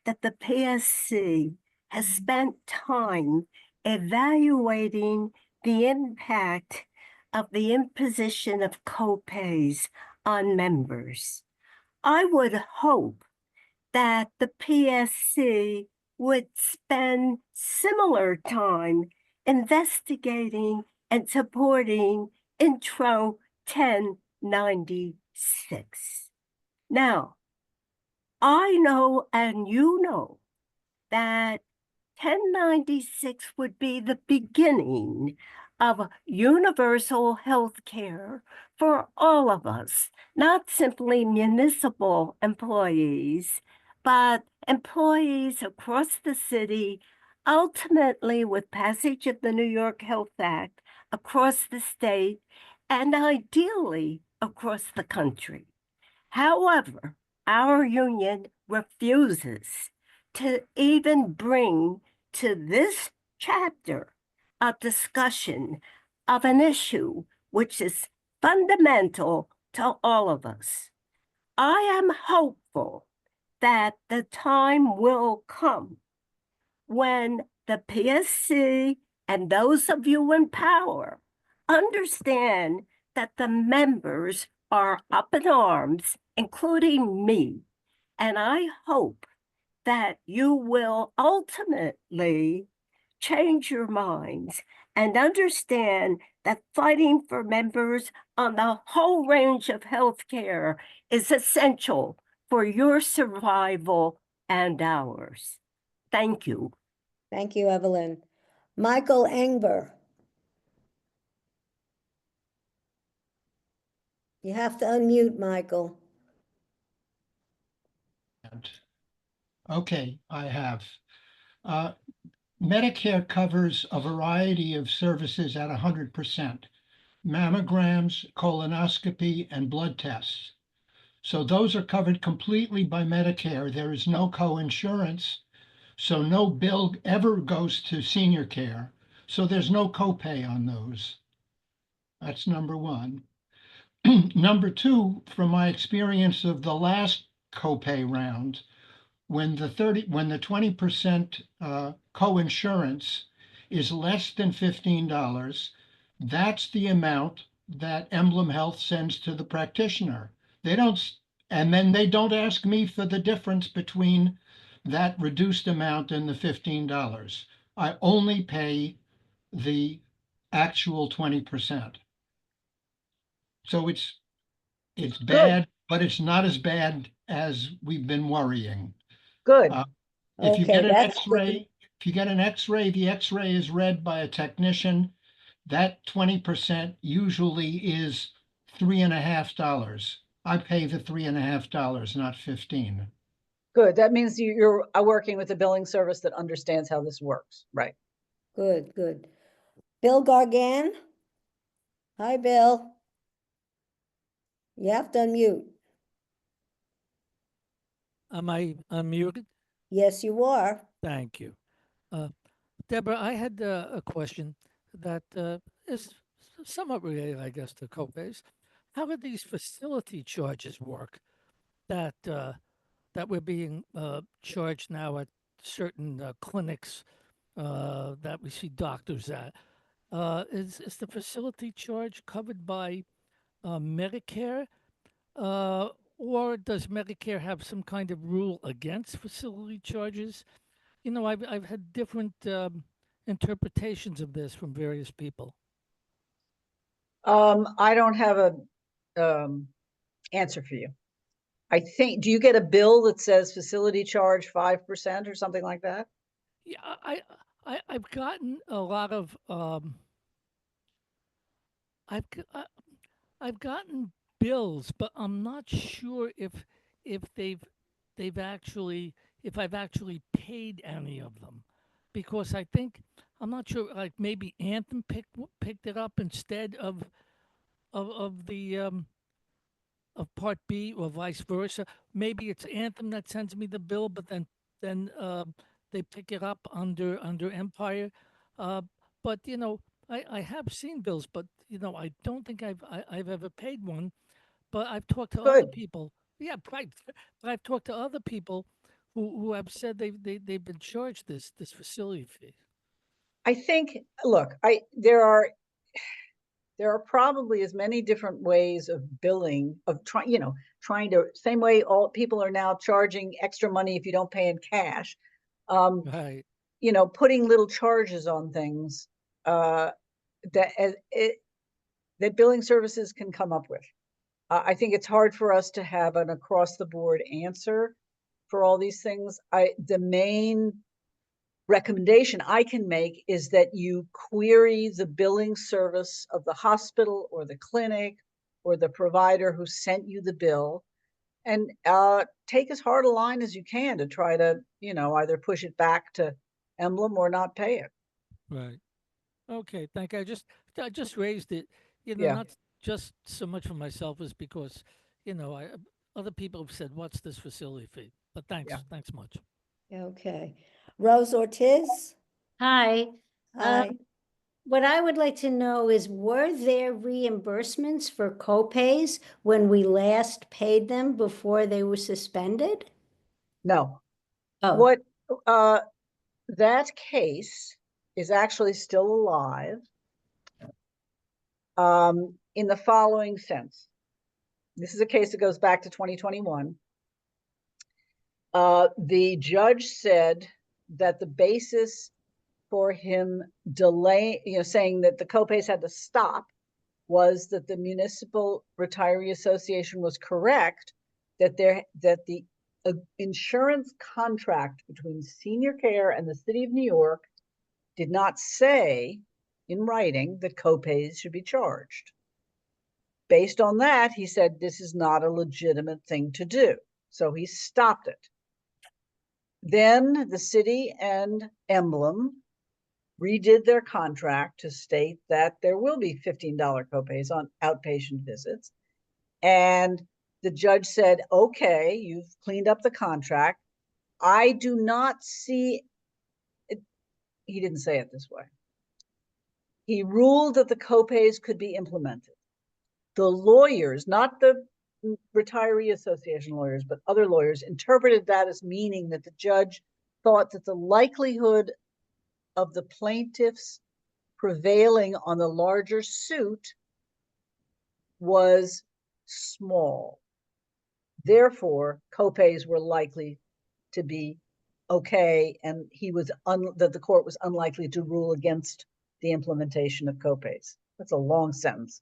that the PSC has spent time evaluating the impact of the imposition of copays on members. I would hope that the PSC would spend similar time investigating and supporting Intro 1096. Now, I know and you know that 1096 would be the beginning of universal health care for all of us, not simply municipal employees, but employees across the city, ultimately with passage of the New York Health Act across the state, and ideally across the country. However, our union refuses to even bring to this chapter a discussion of an issue which is fundamental to all of us. I am hopeful that the time will come when the PSC and those of you in power understand that the members are up in arms, including me. And I hope that you will ultimately change your minds and understand that fighting for members on the whole range of healthcare is essential for your survival and ours. Thank you. Thank you, Evelyn. Michael Engber. You have to unmute, Michael. Okay, I have. Medicare covers a variety of services at 100%. Mammograms, colonoscopy, and blood tests. So those are covered completely by Medicare. There is no co-insurance, so no bill ever goes to senior care. So there's no copay on those. That's number one. Number two, from my experience of the last copay round, when the 20% co-insurance is less than $15, that's the amount that Emblem Health sends to the practitioner. And then they don't ask me for the difference between that reduced amount and the $15. I only pay the actual 20%. So it's bad but it's not as bad as we've been worrying. Good. If you Okay, get an that's good. X-ray, if you get an X-ray, the X-ray is read by a technician. That 20% usually is $3.50. I pay the $3.50, not 15. Good. That means you're working with a billing service that understands how this works, right? Good, good. Bill Gargan? Hi, Bill. You have to unmute. Am I unmuted? Yes, you are. Thank you. Deborah, I had a question that is somewhat related, I guess, to copays. How do these facility charges work that that we're being charged now at certain clinics that we see doctors at? Is the facility charge covered by Medicare? Or does Medicare have some kind of rule against facility charges? You know, I've had different interpretations of this from various people. I don't have a answer for you. I think, do you get a bill that says facility charge 5% or something like that? Yeah, I've gotten a lot of I've g- uh, I've gotten bills, but I'm not sure if they've actually if I've actually paid any of them, because I think I'm not sure. Like maybe Anthem picked it up instead of the of Part B or vice versa. Maybe it's Anthem that sends me the bill, but then they pick it up under Empire. Uh, but you know, I have seen bills, but you know, I don't think I've ever paid one. But I've talked to other Good. people. Yeah, right. But I've talked to other people who have said they've been charged this facility fee. I think, look, there are probably as many different ways of billing, of trying to, same way all people are now charging extra money if you don't pay in cash. Right. Putting little charges on things that that billing services can come up with. I think it's hard for us to have an across the board answer for all these things. The main recommendation I can make is that you query the billing service of the hospital or the clinic or the provider who sent you the bill, and take as hard a line as you can to try to, either push it back to Emblem or not pay it. Right. Okay, thank you. I just raised it, you know, Yeah. not just so much for myself as because, you know, other people have said, "What's this facility fee?" But thanks, Yeah. thanks much. Okay. Rose Ortiz? Hi. Hi. What I would like to know is, were there reimbursements for copays when we last paid them before they were suspended? No. Oh, What that case is actually still alive in the following sense. This is a case that goes back to 2021. The judge said that the basis for him saying that the copays had to stop, was that the Municipal Retiree Association was correct that the insurance contract between Senior Care and the City of New York did not say in writing that copays should be charged. Based on that, he said this is not a legitimate thing to do, so he stopped it. Then the city and Emblem redid their contract to state that there will be $15 copays on outpatient visits. And the judge said, okay, you've cleaned up the contract. I do not see it. He didn't say it this way. He ruled that the copays could be implemented. The lawyers, not the retiree association lawyers, but other lawyers, interpreted that as meaning that the judge thought that the likelihood of the plaintiffs prevailing on the larger suit was small. Therefore, copays were likely to be okay, and that the court was unlikely to rule against the implementation of copays. That's a long sentence.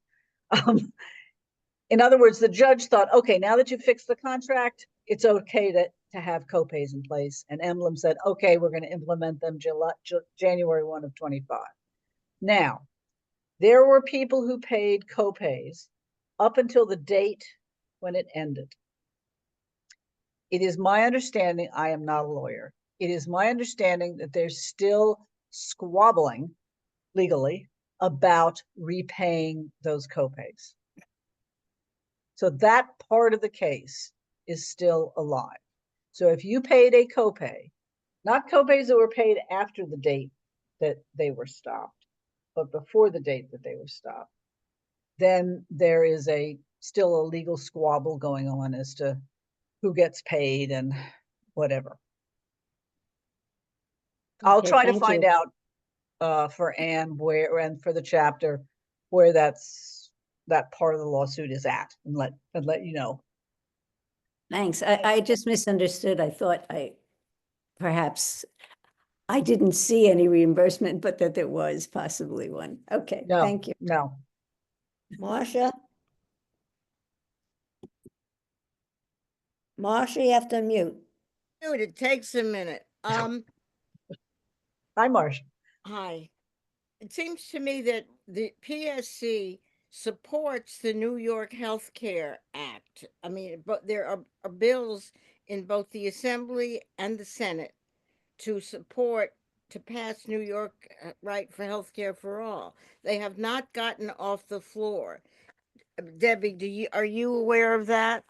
in other words, the judge thought, okay, now that you fixed the contract, it's okay to have copays in place. And Emblem said, okay, we're going to implement them January 1 of 25. Now, there were people who paid copays up until the date when it ended. It is my understanding, I am not a lawyer, it is my understanding that there's still squabbling legally about repaying those copays. So that part of the case is still alive. So if you paid a copay, not copays that were paid after the date that they were stopped, but before the date that they were stopped, then there is still a legal squabble going on as to who gets paid and whatever. I'll Okay, try to thank find you. out for Anne where, and for the chapter, where that part of the lawsuit is at, and let you know. Thanks. I just misunderstood. I thought perhaps I didn't see any reimbursement, but that there was possibly one. Okay, No, thank you. no. Marcia? Marcia, you have to unmute. Dude, it takes a minute. Hi, Marcia. Hi. It seems to me that the PSC supports the New York Healthcare Act. I mean, but there are bills in both the Assembly and the Senate to support to pass New York right for healthcare for all. They have not gotten off the floor. Debbie, are you aware of that?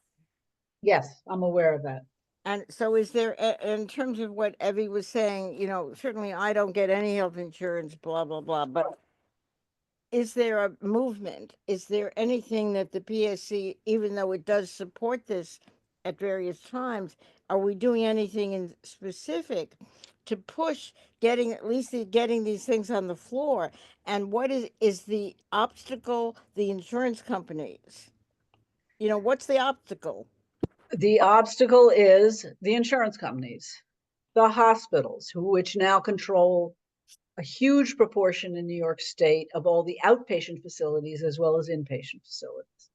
Yes, I'm aware of that. And so is there, in terms of what Evie was saying, you know, certainly I don't get any health insurance, blah, blah, blah, but is there a movement? Is there anything that the PSC, even though it does support this at various times, are we doing anything in specific to push at least getting these things on the floor? And what is the obstacle? The insurance companies? You know, what's the obstacle? The obstacle is the insurance companies, the hospitals, which now control a huge proportion in New York State of all the outpatient facilities as well as inpatient facilities.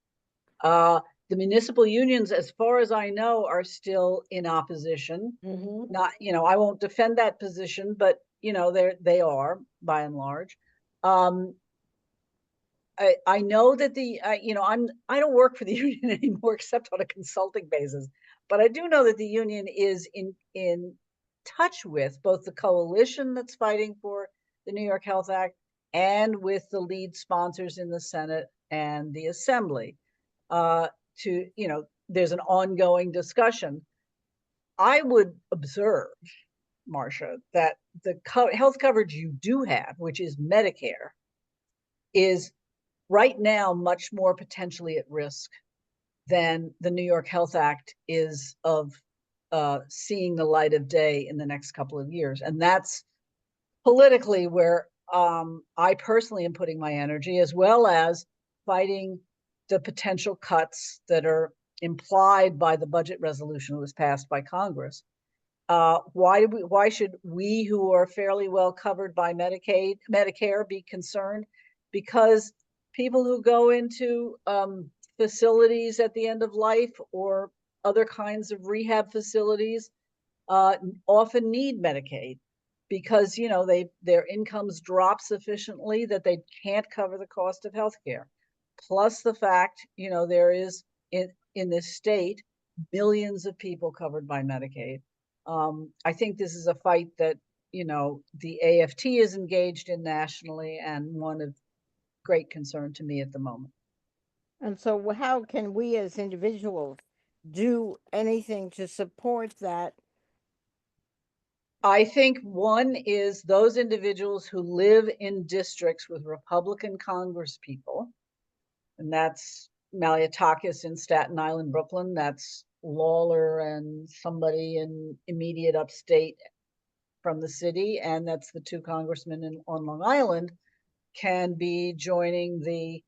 The municipal unions, as far as I know, are still in opposition. Not, I won't defend that position, but they are by and large. I know that I don't work for the union anymore except on a consulting basis, but I do know that the union is in touch with both the coalition that's fighting for the New York Health Act and with the lead sponsors in the Senate and the Assembly. There's an ongoing discussion. I would observe, Marcia, that the health coverage you do have, which is Medicare, is right now much more potentially at risk than the New York Health Act is of seeing the light of day in the next couple of years. And that's politically where I personally am putting my energy, as well as fighting the potential cuts that are implied by the budget resolution that was passed by Congress. Why should we, who are fairly well covered by Medicare, be concerned? Because people who go into facilities at the end of life or other kinds of rehab facilities often need Medicaid because their incomes drop sufficiently that they can't cover the cost of healthcare. Plus the fact there is in this state millions of people covered by Medicaid. I think this is a fight that the AFT is engaged in nationally, and one of great concern to me at the moment. And so how can we as individuals do anything to support that? I think one is those individuals who live in districts with Republican Congress people, and that's Maliotakis in Staten Island, Brooklyn, that's Lawler and somebody in immediate upstate from the city, and that's the two congressmen on Long Island, can be joining the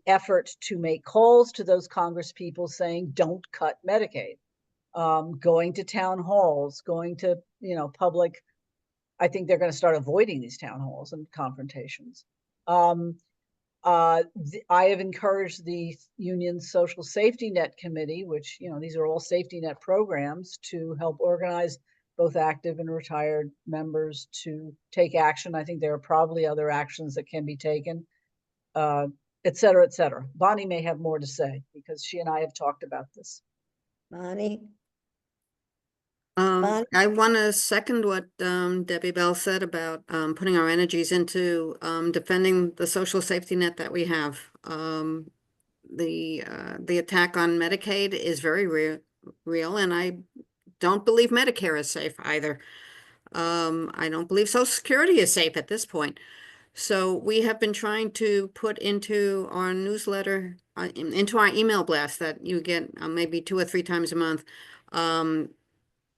effort to make calls to those Congress people saying, don't cut Medicaid. Going to town halls, going to, public, I think they're going to start avoiding these town halls and confrontations. I have encouraged the union social safety net committee, which, you know, these are all safety net programs, to help organize both active and retired members to take action. I think there are probably other actions that can be taken, et cetera, et cetera. Bonnie may have more to say because she and I have talked about this. Bonnie? Bonnie? I want to second what Debbie Bell said about putting our energies into defending the social safety net that we have. The attack on Medicaid is very real, and I don't believe Medicare is safe either. I don't believe Social Security is safe at this point. So we have been trying to put into our newsletter, into our email blast that you get maybe 2 or 3 times a month,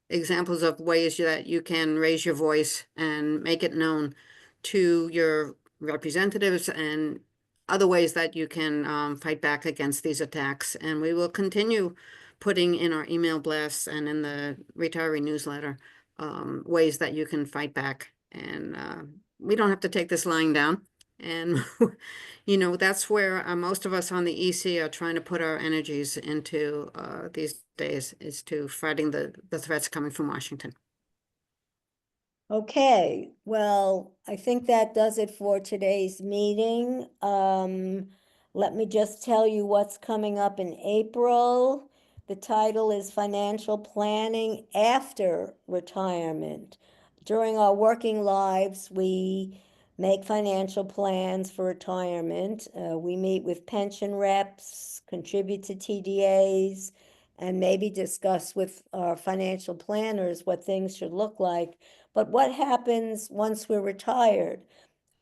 examples of ways that you can raise your voice and make it known to your representatives and other ways that you can fight back against these attacks. And we will continue putting in our email blasts and in the retiree newsletter ways that you can fight back. And we don't have to take this lying down. And, you know, that's where most of us on the EC are trying to put our energies into these days, is to fighting the threats coming from Washington. Okay, well, I think that does it for today's meeting. Let me just tell you what's coming up in April. The title is Financial Planning After Retirement. During our working lives, we make financial plans for retirement. We meet with pension reps, contribute to TDAs, and maybe discuss with our financial planners what things should look like. But what happens once we're retired?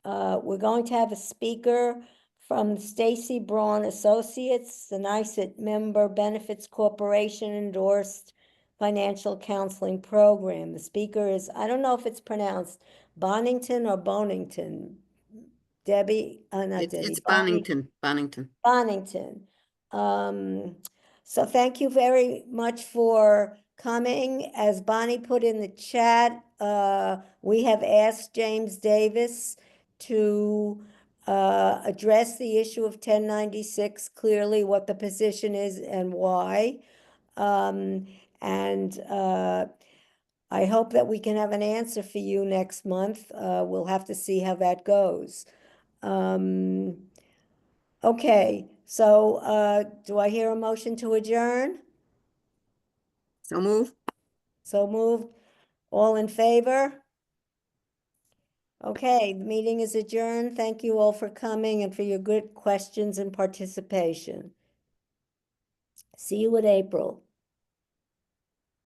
We're going to have a speaker from Stacy Braun Associates, the NYSET Member Benefits Corporation endorsed financial counseling program. The speaker is, I don't know if it's pronounced Bonington or Bonington. Debbie, not Debbie. It's Bonington. Bonington. So thank you very much for coming. As Bonnie put in the chat, we have asked James Davis to address the issue of 1096 clearly, what the position is and why. I hope that we can have an answer for you next month. We'll have to see how that goes. Okay, so do I hear a motion to adjourn? So move. So moved. All in favor? Okay, the meeting is adjourned. Thank you all for coming and for your good questions and participation. See you in April.